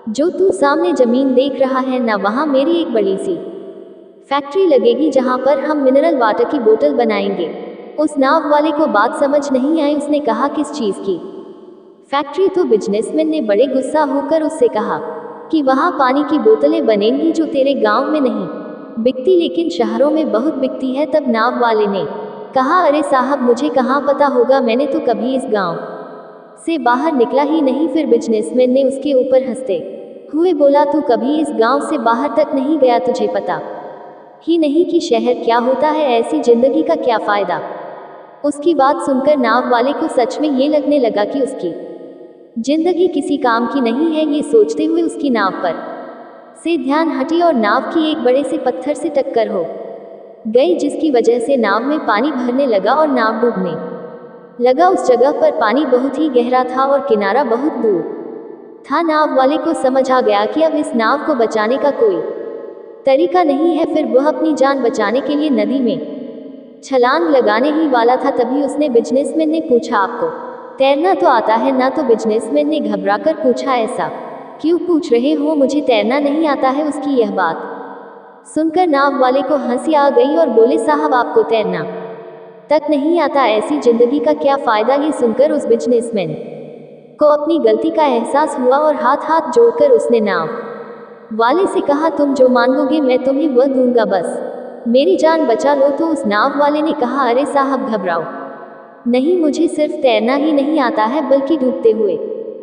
जो तू सामने जमीन देख रहा है ना, वहाँ मेरी एक बड़ी सी फैक्ट्री लगेगी जहाँ पर हम मिनरल वाटर की बोतल बनाएंगे। उस नाव वाले को बात समझ नहीं आई। उसने कहा, किस चीज़ की फैक्ट्री? तो बिजनेसमैन ने बड़े गुस्सा होकर उससे कहा कि वहाँ पानी की बोतलें बनेंगी जो तेरे गांव में नहीं बिकती, लेकिन शहरों में बहुत बिकती है। तब नाव वाले ने कहा, अरे साहब, मुझे कहाँ पता होगा, मैंने तो कभी इस गांव से बाहर निकला ही नहीं। फिर बिजनेसमैन ने उसके ऊपर हंसते हुए बोला, तू कभी इस गांव से बाहर तक नहीं गया, तुझे पता ही नहीं कि शहर क्या होता है, ऐसी जिंदगी का क्या फायदा? उसकी बात सुनकर नाव वाले को सच में ये लगने लगा कि उसकी जिंदगी किसी काम की नहीं है। ये सोचते हुए उसकी नाव पर से ध्यान हटी और नाव की एक बड़े से पत्थर से टक्कर हो गई, जिसकी वजह से नाव में पानी भरने लगा और नाव डूबने लगा। उस जगह पर पानी बहुत ही गहरा था और किनारा बहुत दूर था। नाव वाले को समझ आ गया कि अब इस नाव को बचाने का कोई तरीका नहीं है। फिर वह अपनी जान बचाने के लिए नदी में छलांग लगाने ही वाला था। तभी उसने बिजनेसमैन ने पूछा, आपको तैरना तो आता है ना? तो बिजनेसमैन ने घबराकर पूछा, ऐसा क्यों पूछ रहे हो? मुझे तैरना नहीं आता है। उसकी यह बात सुनकर नाव वाले को हंसी आ गई और बोले, साहब, आपको तैरना तक नहीं आता, ऐसी जिंदगी का क्या फायदा? ये सुनकर उस बिजनेसमैन को अपनी गलती का एहसास हुआ और हाथ हाथ जोड़कर उसने नाव वाले से कहा, तुम जो मांगोगे मैं तुम्हें वह दूंगा, बस मेरी जान बचा लो। तो उस नाव वाले ने कहा, अरे साहब, घबराओ नहीं, मुझे सिर्फ तैरना ही नहीं आता है बल्कि डूबते हुए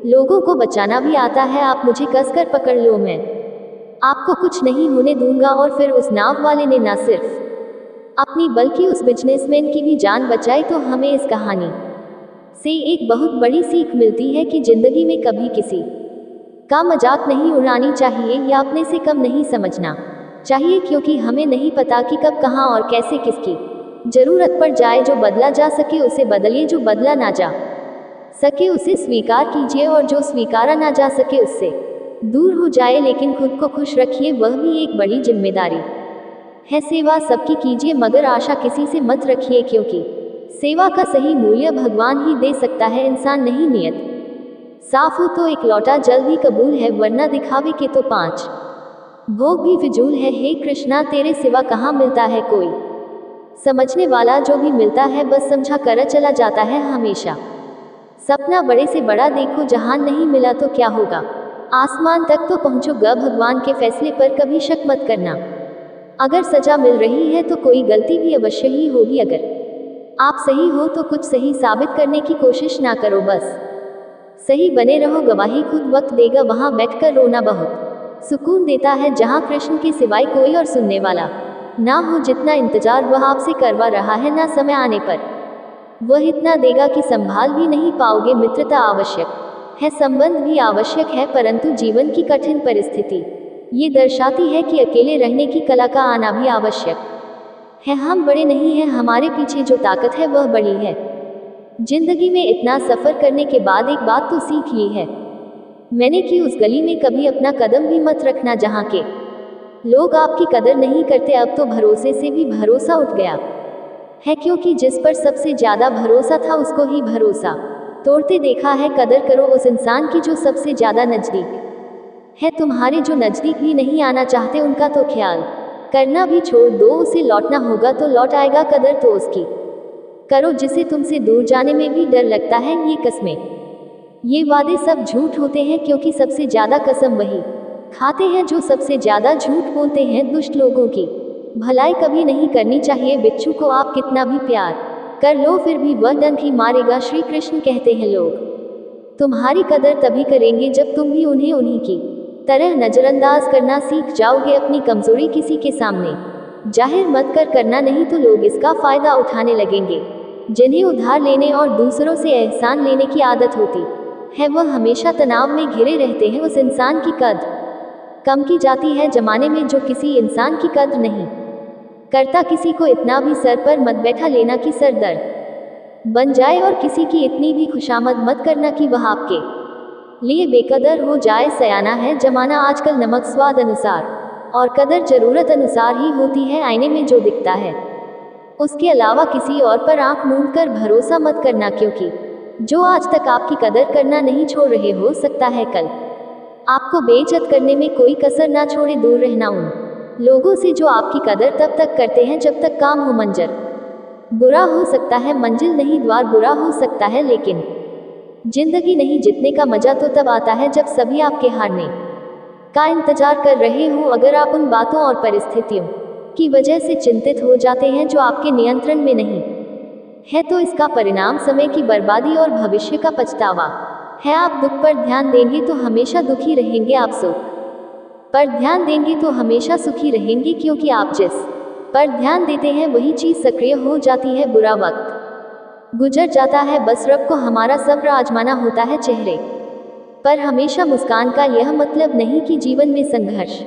लोगों को बचाना भी आता है। आप मुझे कसकर पकड़ लो, मैं आपको कुछ नहीं होने दूंगा। और फिर उस नाव वाले ने न सिर्फ अपनी बल्कि उस बिजनेसमैन की भी जान बचाई। तो हमें इस कहानी से एक बहुत बड़ी सीख मिलती है कि जिंदगी में कभी किसी का मजाक नहीं उड़ानी चाहिए या अपने से कम नहीं समझना चाहिए, क्योंकि हमें नहीं पता कि कब, कहाँ और कैसे किसकी जरूरत पड़ जाए। जो बदला जा सके उसे बदलिए, जो बदला ना जा सके उसे स्वीकार कीजिए, और जो स्वीकारा ना जा सके उससे दूर हो जाए। लेकिन खुद को खुश रखिए, वह भी एक बड़ी जिम्मेदारी है। सेवा सबकी कीजिए, मगर आशा किसी से मत रखिए, क्योंकि सेवा का सही मूल्य भगवान ही दे सकता है, इंसान नहीं। नियत साफ हो तो एक लौटा जल भी कबूल है, वरना दिखावे के तो 5 भोग भी फिजूल है। हे कृष्णा, तेरे सिवा कहाँ मिलता है कोई समझने वाला जो भी मिलता है बस समझा कर चला जाता है हमेशा। सपना बड़े से बड़ा देखो, जहान नहीं मिला तो क्या होगा, आसमान तक तो पहुंचोगा, भगवान के फैसले पर कभी शक मत करना। अगर सजा मिल रही है तो कोई गलती भी अवश्य ही होगी, अगर आप सही हो तो कुछ सही साबित करने की कोशिश ना करो, बस सही बने रहो, गवाही खुद वक्त देगा, वहां बैठकर रोना बहुत सुकून देता है, जहां कृष्ण के सिवाय कोई और सुनने वाला ना हो। जितना इंतजार वह आपसे करवा रहा है ना, समय आने पर वह इतना देगा कि संभाल भी नहीं पाओगे। मित्रता आवश्यक है, संबंध भी आवश्यक है, परंतु जीवन की कठिन परिस्थिति ये दर्शाती है कि अकेले रहने की कला का आना भी आवश्यक है। हम बड़े नहीं हैं, हमारे पीछे जो ताकत है वह बड़ी है। जिंदगी में इतना सफर करने के बाद एक बात तो सीख ली है मैंने कि उस गली में कभी अपना कदम भी मत रखना जहां के लोग आपकी कदर नहीं करते। अब तो भरोसे से भी भरोसा उठ गया है, क्योंकि जिस पर सबसे ज्यादा भरोसा था उसको ही भरोसा तोड़ते देखा है। कदर करो उस इंसान की जो सबसे ज्यादा नजदीक है तुम्हारे, जो नजदीक भी नहीं आना चाहते उनका तो ख्याल करना भी छोड़ दो। उसे लौटना होगा तो लौट आएगा, कदर तो उसकी करो जिसे तुमसे दूर जाने में भी डर लगता है। ये कस्में ये वादे सब झूठ होते हैं, क्योंकि सबसे ज्यादा कसम वही खाते हैं जो सबसे ज्यादा झूठ बोलते हैं। दुष्ट लोगों की भलाई कभी नहीं करनी चाहिए, बिच्छू को आप कितना भी प्यार कर लो फिर भी वह डंक ही मारेगा। श्री कृष्ण कहते हैं लोग तुम्हारी कदर तभी करेंगे जब तुम भी उन्हें उन्हीं की तरह नजरअंदाज करना सीख जाओगे। अपनी कमजोरी किसी के सामने जाहिर मत करना, नहीं तो लोग इसका फायदा उठाने लगेंगे। जिन्हें उधार लेने और दूसरों से एहसान लेने की आदत होती है वह हमेशा तनाव में घिरे रहते हैं। उस इंसान की कद्र कम की जाती है जमाने में जो किसी इंसान की कद्र नहीं करता। किसी को इतना भी सर पर मत बैठा लेना कि सर दर्द बन जाए, और किसी की इतनी भी खुशामद मत करना कि वह आपके लिए बेकदर हो जाए। सयाना है जमाना आजकल, नमक स्वाद अनुसार और कदर जरूरत अनुसार ही होती है। आईने में जो दिखता है उसके अलावा किसी और पर आंख मूंद कर भरोसा मत करना, क्योंकि जो आज तक आपकी कदर करना नहीं छोड़ रहे हो सकता है कल आपको बेइज्जत करने में कोई कसर ना छोड़े। दूर रहना उन लोगों से जो आपकी कदर तब तक करते हैं जब तक काम हो। मंजर बुरा हो सकता है, मंजिल नहीं द्वार बुरा हो सकता है, लेकिन जिंदगी नहीं जीतने का मजा तो तब आता है जब सभी आपके हारने का इंतजार कर रहे हो। अगर आप उन बातों और परिस्थितियों की वजह से चिंतित हो जाते हैं जो आपके नियंत्रण में नहीं है, तो इसका परिणाम समय की बर्बादी और भविष्य का पछतावा है। आप दुख पर ध्यान देंगे तो हमेशा दुखी रहेंगे, आप सुख पर ध्यान देंगे तो हमेशा सुखी रहेंगे, क्योंकि आप जिस पर ध्यान देते हैं वही चीज सक्रिय हो जाती है। बुरा वक्त गुजर जाता है, बस रब को हमारा सब्र आजमाना होता है। चेहरे पर हमेशा मुस्कान का यह मतलब नहीं कि जीवन में संघर्ष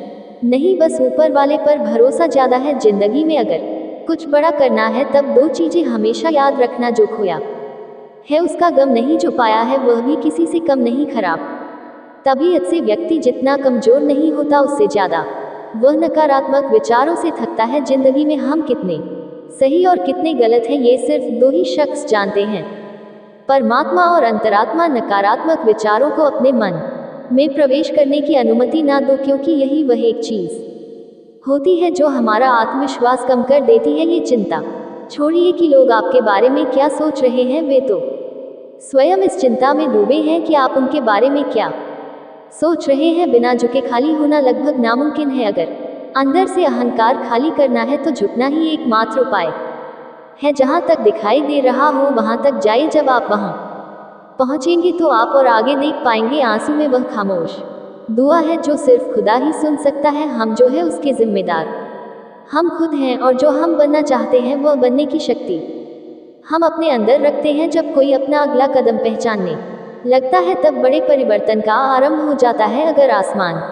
नहीं, बस ऊपर वाले पर भरोसा ज्यादा है। जिंदगी में अगर कुछ बड़ा करना है तब दो चीजें हमेशा याद रखना, जो खोया है उसका गम नहीं, जो पाया है वह भी किसी से कम नहीं। खराब तबीयत से व्यक्ति जितना कमजोर नहीं होता उससे ज्यादा वह नकारात्मक विचारों से थकता है। जिंदगी में हम कितने सही और कितने गलत हैं ये सिर्फ दो ही शख्स जानते हैं, परमात्मा और अंतरात्मा। नकारात्मक विचारों को अपने मन में प्रवेश करने की अनुमति ना दो, क्योंकि यही वह एक चीज होती है जो हमारा आत्मविश्वास कम कर देती है। ये चिंता छोड़िए कि लोग आपके बारे में क्या सोच रहे हैं, वे तो स्वयं इस चिंता में डूबे हैं कि आप उनके बारे में क्या सोच रहे हैं। बिना झुके खाली होना लगभग नामुमकिन है। अगर अंदर से अहंकार खाली करना है तो झुकना ही एकमात्र उपाय है। जहां तक दिखाई दे रहा हो वहां तक जाइए, जब आप वहां पहुंचेंगे तो आप और आगे देख पाएंगे। आंसू में वह खामोश दुआ है जो सिर्फ खुदा ही सुन सकता है। हम जो है उसके जिम्मेदार हम खुद हैं, और जो हम बनना चाहते हैं वह बनने की शक्ति हम अपने अंदर रखते हैं। जब कोई अपना अगला कदम पहचानने लगता है तब बड़े परिवर्तन का आरंभ हो जाता है। अगर आसमान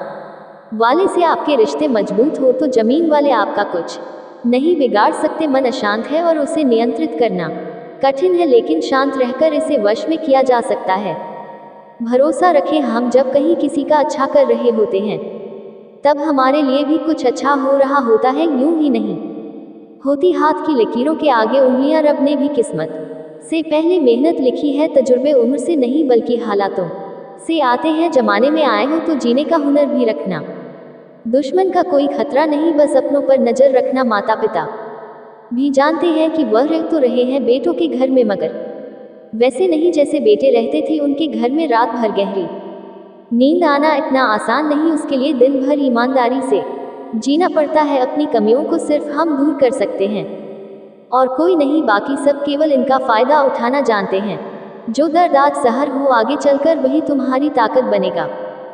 वाले से आपके रिश्ते मजबूत हो तो जमीन वाले आपका कुछ नहीं बिगाड़ सकते। मन अशांत है और उसे नियंत्रित करना कठिन है, लेकिन शांत रहकर इसे वश में किया जा सकता है। भरोसा रखें, हम जब कहीं किसी का अच्छा कर रहे होते हैं तब हमारे लिए भी कुछ अच्छा हो रहा होता है, यूं ही नहीं होती हाथ की लकीरों के आगे उंगलियां। रब ने भी किस्मत से पहले मेहनत लिखी है, तजुर्बे उम्र से नहीं बल्कि हालातों से आते हैं। जमाने में आए हो तो जीने का हुनर भी रखना, दुश्मन का कोई खतरा नहीं, बस अपनों पर नजर रखना। माता पिता भी जानते हैं कि वह रह तो रहे हैं बेटों के घर में, मगर वैसे नहीं जैसे बेटे रहते थे उनके घर में। रात भर गहरी नींद आना इतना आसान नहीं, उसके लिए दिन भर ईमानदारी से जीना पड़ता है। अपनी कमियों को सिर्फ हम दूर कर सकते हैं और कोई नहीं, बाकी सब केवल इनका फायदा उठाना जानते हैं। जो दर्द आज सहर हो, आगे चलकर वही तुम्हारी ताकत बनेगा।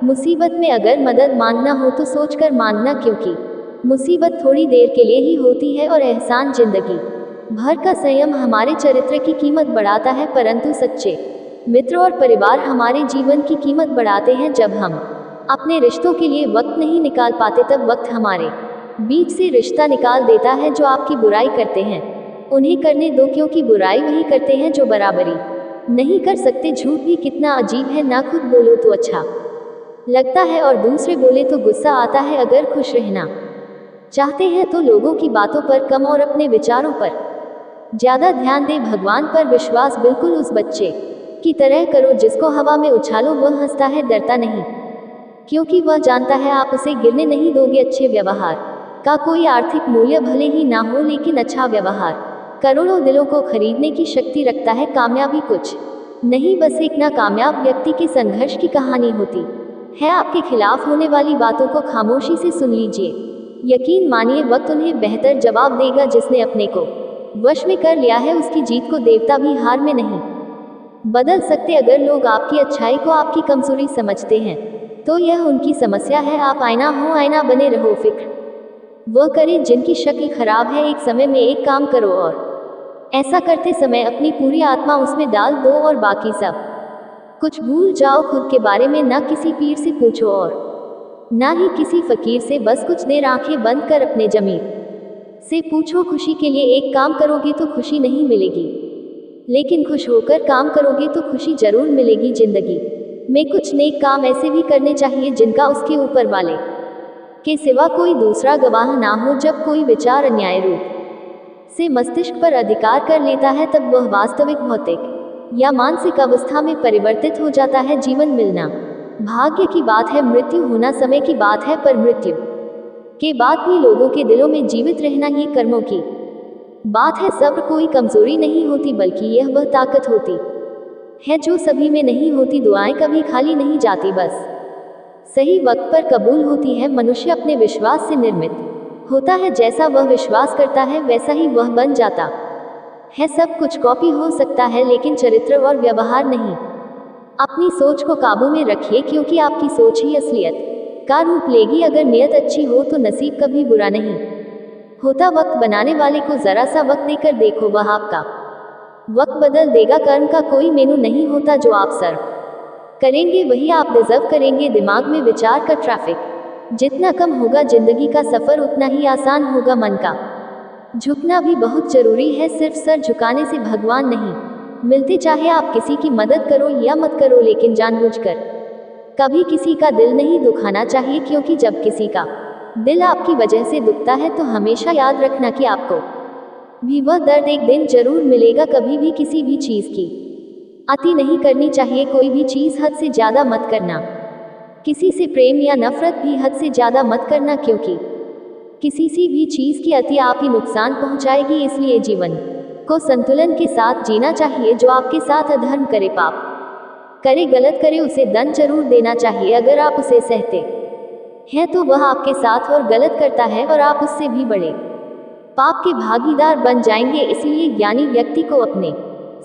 मुसीबत में अगर मदद मांगना हो तो सोचकर मांगना, क्योंकि मुसीबत थोड़ी देर के लिए ही होती है और एहसान जिंदगी भर का। संयम हमारे चरित्र की कीमत बढ़ाता है, परंतु सच्चे मित्र और परिवार हमारे जीवन की कीमत बढ़ाते हैं। जब हम अपने रिश्तों के लिए वक्त नहीं निकाल पाते, तब वक्त हमारे बीच से रिश्ता निकाल देता है। जो आपकी बुराई करते हैं उन्हें करने दो, क्योंकि बुराई वही करते हैं जो बराबरी नहीं कर सकते। झूठ भी कितना अजीब है, ना खुद बोलो तो अच्छा लगता है और दूसरे बोले तो गुस्सा आता है। अगर खुश रहना चाहते हैं तो लोगों की बातों पर कम और अपने विचारों पर ज़्यादा ध्यान दें। भगवान पर विश्वास बिल्कुल उस बच्चे की तरह करो जिसको हवा में उछालो, वह हंसता है, डरता नहीं, क्योंकि वह जानता है आप उसे गिरने नहीं दोगे। अच्छे व्यवहार का कोई आर्थिक मूल्य भले ही ना हो, लेकिन अच्छा व्यवहार करोड़ों दिलों को खरीदने की शक्ति रखता है। कामयाबी कुछ नहीं, बस एक नाकामयाब व्यक्ति के संघर्ष की कहानी होती है। आपके खिलाफ होने वाली बातों को खामोशी से सुन लीजिए, यकीन मानिए वक्त उन्हें बेहतर जवाब देगा। जिसने अपने को वश में कर लिया है उसकी जीत को देवता भी हार में नहीं बदल सकते। अगर लोग आपकी अच्छाई को आपकी कमजोरी समझते हैं तो यह उनकी समस्या है। आप आईना हो, आईना बने रहो। फिक्र वह करें जिनकी शक्ल खराब है। एक समय में एक काम करो और ऐसा करते समय अपनी पूरी आत्मा उसमें डाल दो और बाकी सब कुछ भूल जाओ। खुद के बारे में ना किसी पीर से पूछो और ना ही किसी फकीर से। बस कुछ देर आंखें बंद कर अपने जमीर से पूछो, खुशी के लिए एक काम करोगे तो खुशी नहीं मिलेगी, लेकिन खुश होकर काम करोगे तो खुशी जरूर मिलेगी। जिंदगी में कुछ नेक काम ऐसे भी करने चाहिए जिनका उसके ऊपर वाले के सिवा कोई दूसरा गवाह ना हो। जब कोई विचार अन्याय रूप से मस्तिष्क पर अधिकार कर लेता है, तब वह वास्तविक भौतिक या मानसिक अवस्था में परिवर्तित हो जाता है। जीवन मिलना भाग्य की बात है, मृत्यु होना समय की बात है, पर मृत्यु के बाद भी लोगों के दिलों में जीवित रहना ये कर्मों की बात है। सब्र कोई कमजोरी नहीं होती, बल्कि यह वह ताकत होती है जो सभी में नहीं होती। दुआएं कभी खाली नहीं जाती, बस सही वक्त पर कबूल होती है। मनुष्य अपने विश्वास से निर्मित होता है, जैसा वह विश्वास करता है वैसा ही वह बन जाता है। सब कुछ कॉपी हो सकता है, लेकिन चरित्र और व्यवहार नहीं। अपनी सोच को काबू में रखिए, क्योंकि आपकी सोच ही असलियत का रूप लेगी। अगर नियत अच्छी हो तो नसीब कभी बुरा नहीं होता। वक्त बनाने वाले को जरा सा वक्त देकर देखो, वह आपका वक्त बदल देगा। कर्म का कोई मेनू नहीं होता, जो आप सर्व करेंगे वही आप डिजर्व करेंगे। दिमाग में विचार का ट्रैफिक जितना कम होगा, जिंदगी का सफर उतना ही आसान होगा। मन का झुकना भी बहुत जरूरी है, सिर्फ सर झुकाने से भगवान नहीं मिलते। चाहे आप किसी की मदद करो या मत करो, लेकिन जानबूझकर कभी किसी का दिल नहीं दुखाना चाहिए, क्योंकि जब किसी का दिल आपकी वजह से दुखता है तो हमेशा याद रखना कि आपको भी वह दर्द एक दिन जरूर मिलेगा। कभी भी किसी भी चीज की अति नहीं करनी चाहिए, कोई भी चीज हद से ज्यादा मत करना। किसी से प्रेम या नफरत भी हद से ज्यादा मत करना, क्योंकि किसी सी भी चीज की अति आप ही नुकसान पहुंचाएगी। इसलिए जीवन को संतुलन के साथ जीना चाहिए। जो आपके साथ अधर्म करे, पाप करे, गलत करे, उसे दंड जरूर देना चाहिए। अगर आप उसे सहते हैं तो वह आपके साथ और गलत करता है और आप उससे भी बड़े पाप के भागीदार बन जाएंगे। इसलिए ज्ञानी व्यक्ति को अपने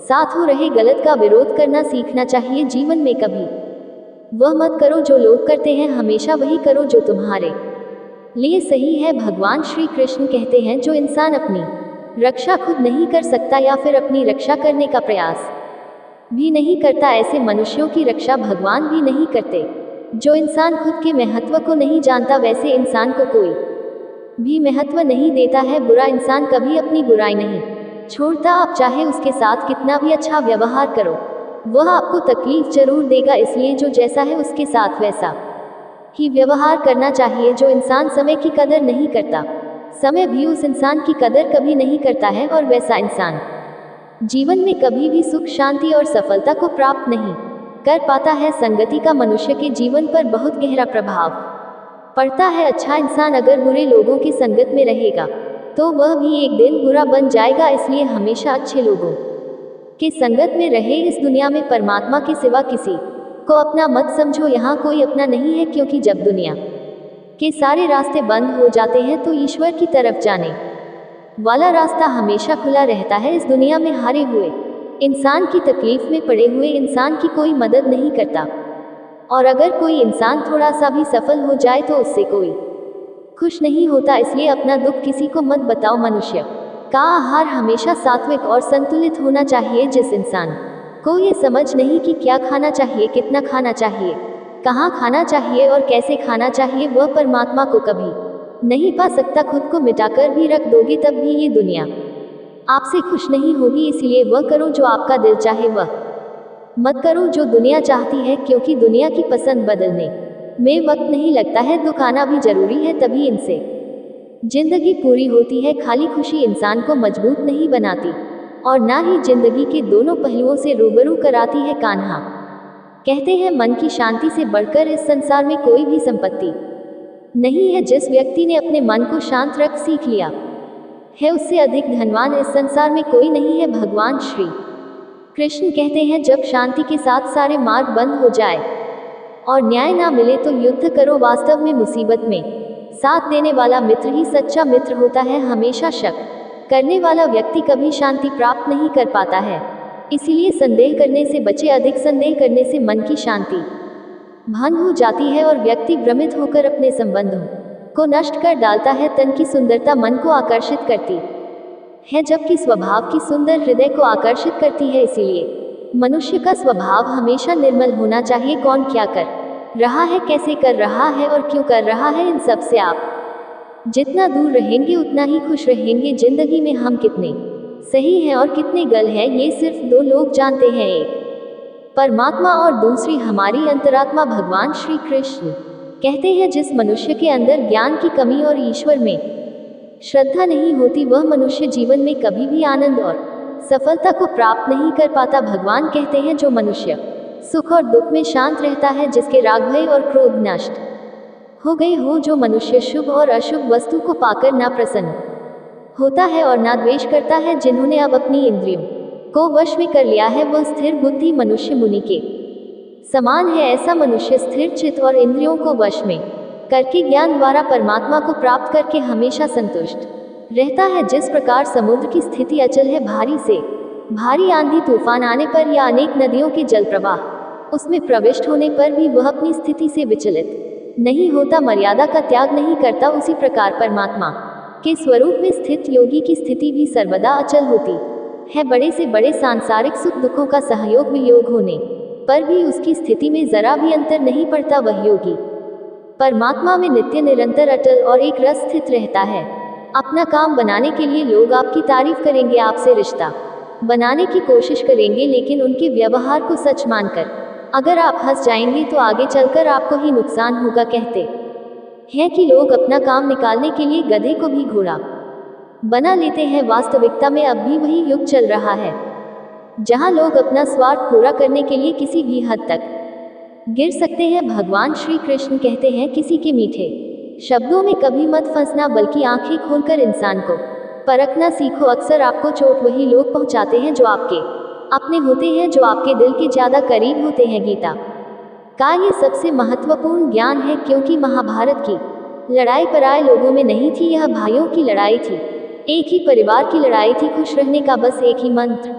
साथ हो रहे गलत का विरोध करना सीखना चाहिए। जीवन में कभी वह मत करो जो लोग करते हैं, हमेशा वही करो जो तुम्हारे लिए सही है। भगवान श्री कृष्ण कहते हैं, जो इंसान अपनी रक्षा खुद नहीं कर सकता या फिर अपनी रक्षा करने का प्रयास भी नहीं करता, ऐसे मनुष्यों की रक्षा भगवान भी नहीं करते। जो इंसान खुद के महत्व को नहीं जानता, वैसे इंसान को कोई भी महत्व नहीं देता है। बुरा इंसान कभी अपनी बुराई नहीं छोड़ता, आप चाहे उसके साथ कितना भी अच्छा व्यवहार करो, वह आपको तकलीफ जरूर देगा। इसलिए जो जैसा है उसके साथ वैसा ही व्यवहार करना चाहिए। जो इंसान समय की कदर नहीं करता, समय भी उस इंसान की कदर कभी नहीं करता है, और वैसा इंसान जीवन में कभी भी सुख, शांति और सफलता को प्राप्त नहीं कर पाता है। संगति का मनुष्य के जीवन पर बहुत गहरा प्रभाव पड़ता है। अच्छा इंसान अगर बुरे लोगों की संगत में रहेगा तो वह भी एक दिन बुरा बन जाएगा। इसलिए हमेशा अच्छे लोगों की संगत में रहे। इस दुनिया में परमात्मा के सिवा किसी को अपना मत समझो। यहाँ कोई अपना नहीं है, क्योंकि जब दुनिया के सारे रास्ते बंद हो जाते हैं तो ईश्वर की तरफ जाने वाला रास्ता हमेशा खुला रहता है। इस दुनिया में हारे हुए इंसान की तकलीफ में पड़े हुए इंसान की कोई मदद नहीं करता, और अगर कोई इंसान थोड़ा सा भी सफल हो जाए तो उससे कोई खुश नहीं होता। इसलिए अपना दुख किसी को मत बताओ। मनुष्य का आहार हमेशा सात्विक और संतुलित होना चाहिए। जिस इंसान को ये समझ नहीं कि क्या खाना चाहिए, कितना खाना चाहिए, कहाँ खाना चाहिए और कैसे खाना चाहिए, वह परमात्मा को कभी नहीं पा सकता। खुद को मिटाकर भी रख दोगे तब भी ये दुनिया आपसे खुश नहीं होगी। इसलिए वह करो जो आपका दिल चाहे, वह मत करो जो दुनिया चाहती है, क्योंकि दुनिया की पसंद बदलने में वक्त नहीं लगता है। दुख आना भी जरूरी है, तभी इनसे जिंदगी पूरी होती है। खाली खुशी इंसान को मजबूत नहीं बनाती और ना ही जिंदगी के दोनों पहलुओं से रूबरू कराती है। कान्हा कहते हैं, मन की शांति से बढ़कर इस संसार में कोई भी संपत्ति नहीं है। जिस व्यक्ति ने अपने मन को शांत रख सीख लिया है, उससे अधिक धनवान इस संसार में कोई नहीं है। भगवान श्री कृष्ण कहते हैं, जब शांति के साथ सारे मार्ग बंद हो जाए और न्याय ना मिले तो युद्ध करो। वास्तव में मुसीबत में साथ देने वाला मित्र ही सच्चा मित्र होता है। हमेशा शक करने वाला व्यक्ति कभी शांति प्राप्त नहीं कर पाता है। इसीलिए संदेह करने से बचे। अधिक संदेह करने से मन की शांति भंग हो जाती है और व्यक्ति भ्रमित होकर अपने संबंधों को नष्ट कर डालता है। तन की सुंदरता मन को आकर्षित करती है, जबकि स्वभाव की सुंदर हृदय को आकर्षित करती है। इसीलिए मनुष्य का स्वभाव हमेशा निर्मल होना चाहिए। कौन क्या कर रहा है, कैसे कर रहा है और क्यों कर रहा है, इन सब से आप जितना दूर रहेंगे उतना ही खुश रहेंगे। जिंदगी में हम कितने सही हैं और कितने गलत हैं, ये सिर्फ दो लोग जानते हैं, एक परमात्मा और दूसरी हमारी अंतरात्मा भगवान श्री कृष्ण। कहते हैं, जिस मनुष्य के अंदर ज्ञान की कमी और ईश्वर में श्रद्धा नहीं होती, वह मनुष्य जीवन में कभी भी आनंद और सफलता को प्राप्त नहीं कर पाता। भगवान कहते हैं, जो मनुष्य सुख और दुख में शांत रहता है, जिसके राग भय और क्रोध नष्ट हो गए हो, जो मनुष्य शुभ और अशुभ वस्तु को पाकर ना प्रसन्न होता है और ना द्वेष करता है, जिन्होंने अब अपनी इंद्रियों को वश में कर लिया है, वह स्थिर बुद्धि मनुष्य मुनि के समान है। ऐसा मनुष्य स्थिर चित्त और इंद्रियों को वश में करके ज्ञान द्वारा परमात्मा को प्राप्त करके हमेशा संतुष्ट रहता है। जिस प्रकार समुद्र की स्थिति अचल है, भारी से भारी आंधी तूफान आने पर या अनेक नदियों के जल प्रवाह उसमें प्रविष्ट होने पर भी वह अपनी स्थिति से विचलित नहीं होता, मर्यादा का त्याग नहीं करता, उसी प्रकार परमात्मा के स्वरूप में स्थित योगी की स्थिति भी सर्वदा अचल होती है। बड़े से बड़े सांसारिक सुख दुखों का सहयोग वियोग होने पर भी उसकी स्थिति में जरा भी अंतर नहीं पड़ता। वह योगी परमात्मा में नित्य निरंतर अटल और एक रस स्थित रहता है। अपना काम बनाने के लिए लोग आपकी तारीफ करेंगे, आपसे रिश्ता बनाने की कोशिश करेंगे, लेकिन उनके व्यवहार को सच मानकर अगर आप हंस जाएंगे तो आगे चलकर आपको ही नुकसान होगा। कहते हैं कि लोग अपना काम निकालने के लिए गधे को भी घोड़ा बना लेते हैं। वास्तविकता में अब भी वही युग चल रहा है, जहां लोग अपना स्वार्थ पूरा करने के लिए किसी भी हद तक गिर सकते हैं। भगवान श्री कृष्ण कहते हैं, किसी के मीठे शब्दों में कभी मत फंसना, बल्कि आंखें खोलकर इंसान को परखना सीखो। अक्सर आपको चोट वही लोग पहुंचाते हैं जो आपके अपने होते हैं, जो आपके दिल के ज्यादा करीब होते हैं। गीता का ये सबसे महत्वपूर्ण ज्ञान है, क्योंकि महाभारत की लड़ाई पराये लोगों में नहीं थी, यह भाइयों की लड़ाई थी, एक ही परिवार की लड़ाई थी। खुश रहने का बस एक ही मंत्र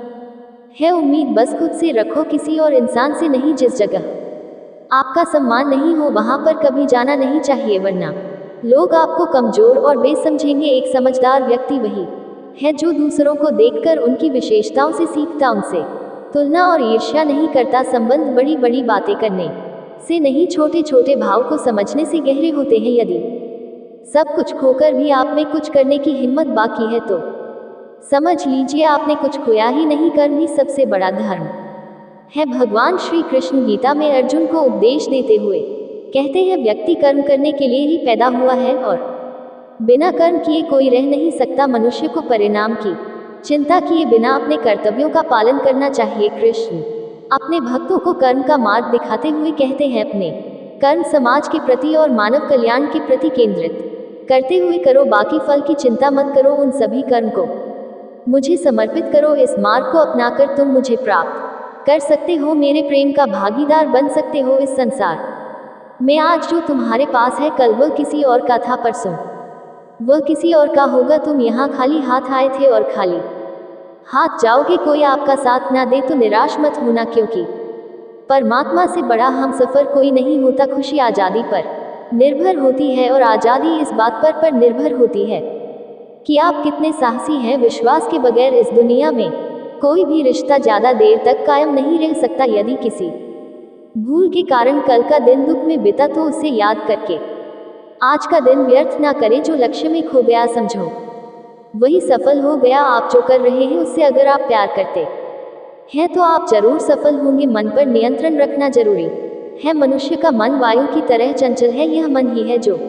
है, उम्मीद बस खुद से रखो, किसी और इंसान से नहीं। जिस जगह आपका सम्मान नहीं हो वहां पर कभी जाना नहीं चाहिए, वरना लोग आपको कमजोर और बेसमझेंगे। एक समझदार व्यक्ति वही है जो दूसरों को देखकर उनकी विशेषताओं से सीखता, उनसे तुलना और ईर्ष्या नहीं करता। संबंध बड़ी बड़ी बातें करने से नहीं, छोटे छोटे भाव को समझने से गहरे होते हैं। यदि सब कुछ खोकर भी आप में कुछ करने की हिम्मत बाकी है तो समझ लीजिए आपने कुछ खोया ही नहीं। कर्म ही सबसे बड़ा धर्म है। भगवान श्री कृष्ण गीता में अर्जुन को उपदेश देते हुए कहते हैं, व्यक्ति कर्म करने के लिए ही पैदा हुआ है और बिना कर्म किए कोई रह नहीं सकता। मनुष्य को परिणाम की चिंता किए बिना अपने कर्तव्यों का पालन करना चाहिए। कृष्ण अपने भक्तों को कर्म का मार्ग दिखाते हुए कहते हैं, अपने कर्म समाज के प्रति और मानव कल्याण के प्रति केंद्रित करते हुए करो, बाकी फल की चिंता मत करो। उन सभी कर्म को मुझे समर्पित करो। इस मार्ग को अपनाकर तुम मुझे प्राप्त कर सकते हो, मेरे प्रेम का भागीदार बन सकते हो। इस संसार में आज जो तुम्हारे पास है, कल वह किसी और का था, परसों वह किसी और का होगा। तुम यहाँ खाली हाथ आए थे और खाली हाथ जाओगे। कोई आपका साथ ना दे तो निराश मत होना, क्योंकि परमात्मा से बड़ा हम सफर कोई नहीं होता। खुशी आज़ादी पर निर्भर होती है और आज़ादी इस बात पर निर्भर होती है कि आप कितने साहसी हैं। विश्वास के बगैर इस दुनिया में कोई भी रिश्ता ज़्यादा देर तक कायम नहीं रह सकता। यदि किसी भूल के कारण कल का दिन दुख में बीता तो उसे याद करके आज का दिन व्यर्थ ना करें। जो लक्ष्य में खो गया समझो वही सफल हो गया। आप जो कर रहे हैं उससे अगर आप प्यार करते हैं तो आप जरूर सफल होंगे। मन पर नियंत्रण रखना जरूरी है। मनुष्य का मन वायु की तरह चंचल है। यह मन ही है जो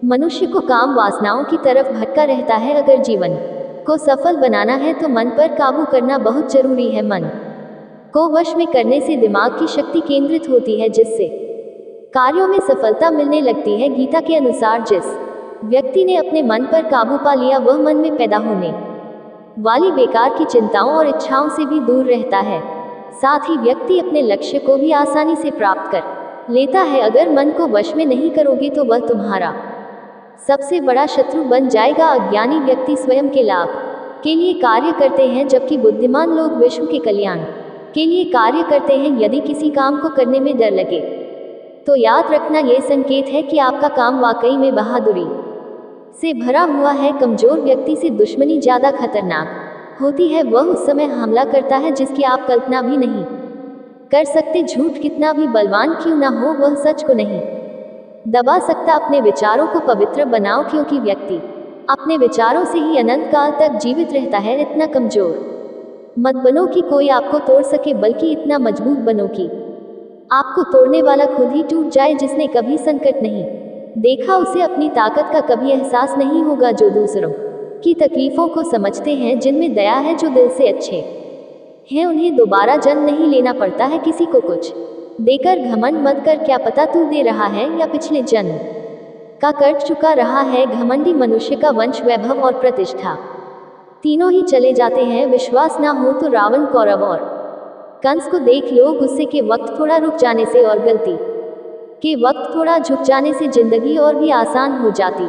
मनुष्य को काम वासनाओं की तरफ भटका रहता है। अगर जीवन को सफल बनाना है तो मन पर काबू करना बहुत जरूरी है। मन को वश में करने से दिमाग की शक्ति केंद्रित होती है, जिससे कार्यों में सफलता मिलने लगती है। गीता के अनुसार जिस व्यक्ति ने अपने मन पर काबू पा लिया वह मन में पैदा होने वाली बेकार की चिंताओं और इच्छाओं से भी दूर रहता है। साथ ही व्यक्ति अपने लक्ष्य को भी आसानी से प्राप्त कर लेता है। अगर मन को वश में नहीं करोगे तो वह तुम्हारा सबसे बड़ा शत्रु बन जाएगा। अज्ञानी व्यक्ति स्वयं के लाभ के लिए कार्य करते हैं, जबकि बुद्धिमान लोग विश्व के कल्याण के लिए कार्य करते हैं। यदि किसी काम को करने में डर लगे तो याद रखना यह संकेत है कि आपका काम वाकई में बहादुरी से भरा हुआ है। कमजोर व्यक्ति से दुश्मनी ज्यादा खतरनाक होती है। वह उस समय हमला करता है जिसकी आप कल्पना भी नहीं कर सकते। झूठ कितना भी बलवान क्यों ना हो, वह सच को नहीं दबा सकता। अपने विचारों को पवित्र बनाओ, क्योंकि व्यक्ति अपने विचारों से ही अनंत काल तक जीवित रहता है। इतना कमजोर मत बनो कि कोई आपको तोड़ सके, बल्कि इतना मजबूत बनो कि आपको तोड़ने वाला खुद ही टूट जाए। जिसने कभी संकट नहीं देखा उसे अपनी ताकत का कभी एहसास नहीं होगा। जो दूसरों की तकलीफों को समझते हैं, जिनमें दया है, जो दिल से अच्छे हैं, उन्हें दोबारा जन्म नहीं लेना पड़ता है। किसी को कुछ देकर घमंड मत कर, क्या पता तू दे रहा है या पिछले जन्म का कर्ज चुका रहा है। घमंडी मनुष्य का वंश, वैभव और प्रतिष्ठा तीनों ही चले जाते हैं। विश्वास ना हो तो रावण, कौरव और कंस को देख लो। गुस्से के वक्त थोड़ा रुक जाने से और गलती के वक्त थोड़ा झुक जाने से जिंदगी और भी आसान हो जाती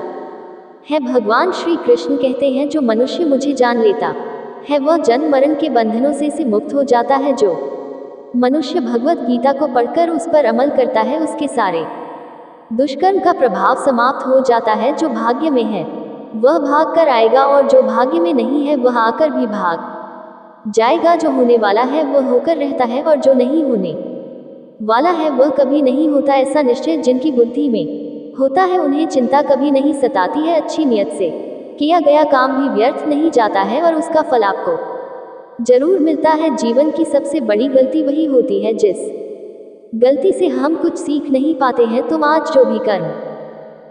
है। भगवान श्री कृष्ण कहते हैं, जो मनुष्य मुझे जान लेता है वह जन्म मरण के बंधनों से मुक्त हो जाता है। जो मनुष्य भगवत गीता को पढ़कर उस पर अमल करता है, उसके सारे दुष्कर्म का प्रभाव समाप्त हो जाता है। जो भाग्य में है वह भाग कर आएगा, और जो भाग्य में नहीं है वह आकर भी भाग जाएगा। जो होने वाला है वह होकर रहता है, और जो नहीं होने वाला है वह कभी नहीं होता। ऐसा निश्चय जिनकी बुद्धि में होता है उन्हें चिंता कभी नहीं सताती है। अच्छी नियत से किया गया काम भी व्यर्थ नहीं जाता है और उसका फल आपको जरूर मिलता है। जीवन की सबसे बड़ी गलती वही होती है जिस गलती से हम कुछ सीख नहीं पाते हैं। तुम आज जो भी कर्म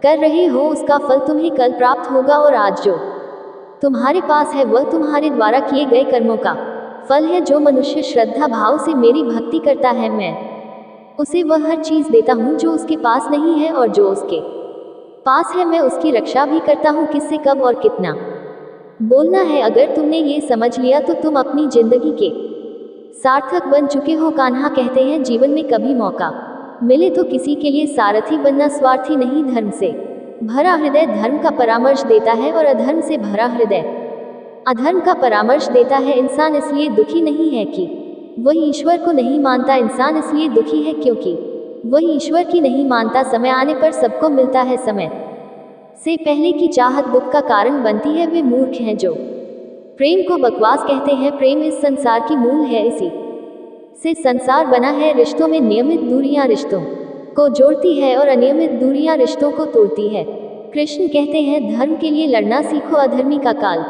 कर रहे हो उसका फल तुम्हें कल प्राप्त होगा, और आज जो तुम्हारे पास है वह तुम्हारे द्वारा किए गए कर्मों का फल है। जो मनुष्य श्रद्धा भाव से मेरी भक्ति करता है, मैं उसे वह हर चीज देता हूँ जो उसके पास नहीं है, और जो उसके पास है मैं उसकी रक्षा भी करता हूँ। किससे कब और कितना बोलना है, अगर तुमने ये समझ लिया तो तुम अपनी जिंदगी के सार्थक बन चुके हो। कान्हा कहते हैं, जीवन में कभी मौका मिले तो किसी के लिए सारथी बनना, स्वार्थी नहीं। धर्म से भरा हृदय धर्म का परामर्श देता है, और अधर्म से भरा हृदय अधर्म का परामर्श देता है। इंसान इसलिए दुखी नहीं है कि वह ईश्वर को नहीं मानता, इंसान इसलिए दुखी है क्योंकि वह ईश्वर की नहीं मानता। समय आने पर सबको मिलता है, समय से पहले की चाहत दुख का कारण बनती है। वे मूर्ख हैं जो प्रेम को बकवास कहते हैं। प्रेम इस संसार की मूल है, इसी से संसार बना है। रिश्तों में नियमित दूरियां रिश्तों को जोड़ती है और अनियमित दूरियां रिश्तों को तोड़ती है। कृष्ण कहते हैं, धर्म के लिए लड़ना सीखो, अधर्मी का काल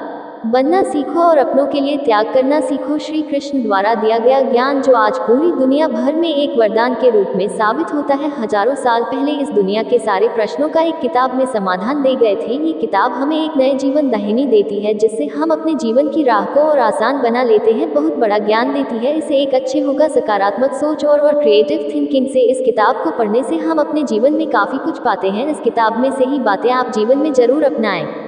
बनना सीखो और अपनों के लिए त्याग करना सीखो। श्री कृष्ण द्वारा दिया गया ज्ञान जो आज पूरी दुनिया भर में एक वरदान के रूप में साबित होता है। हजारों साल पहले इस दुनिया के सारे प्रश्नों का एक किताब में समाधान दे गए थे। ये किताब हमें एक नए जीवन दाहिनी देती है, जिससे हम अपने जीवन की राह को और आसान बना लेते हैं। बहुत बड़ा ज्ञान देती है। इसे एक अच्छे होगा सकारात्मक सोच और क्रिएटिव थिंकिंग से इस किताब को पढ़ने से हम अपने जीवन में काफी कुछ पाते हैं। इस किताब में से ही बातें आप जीवन में जरूर अपनाएं।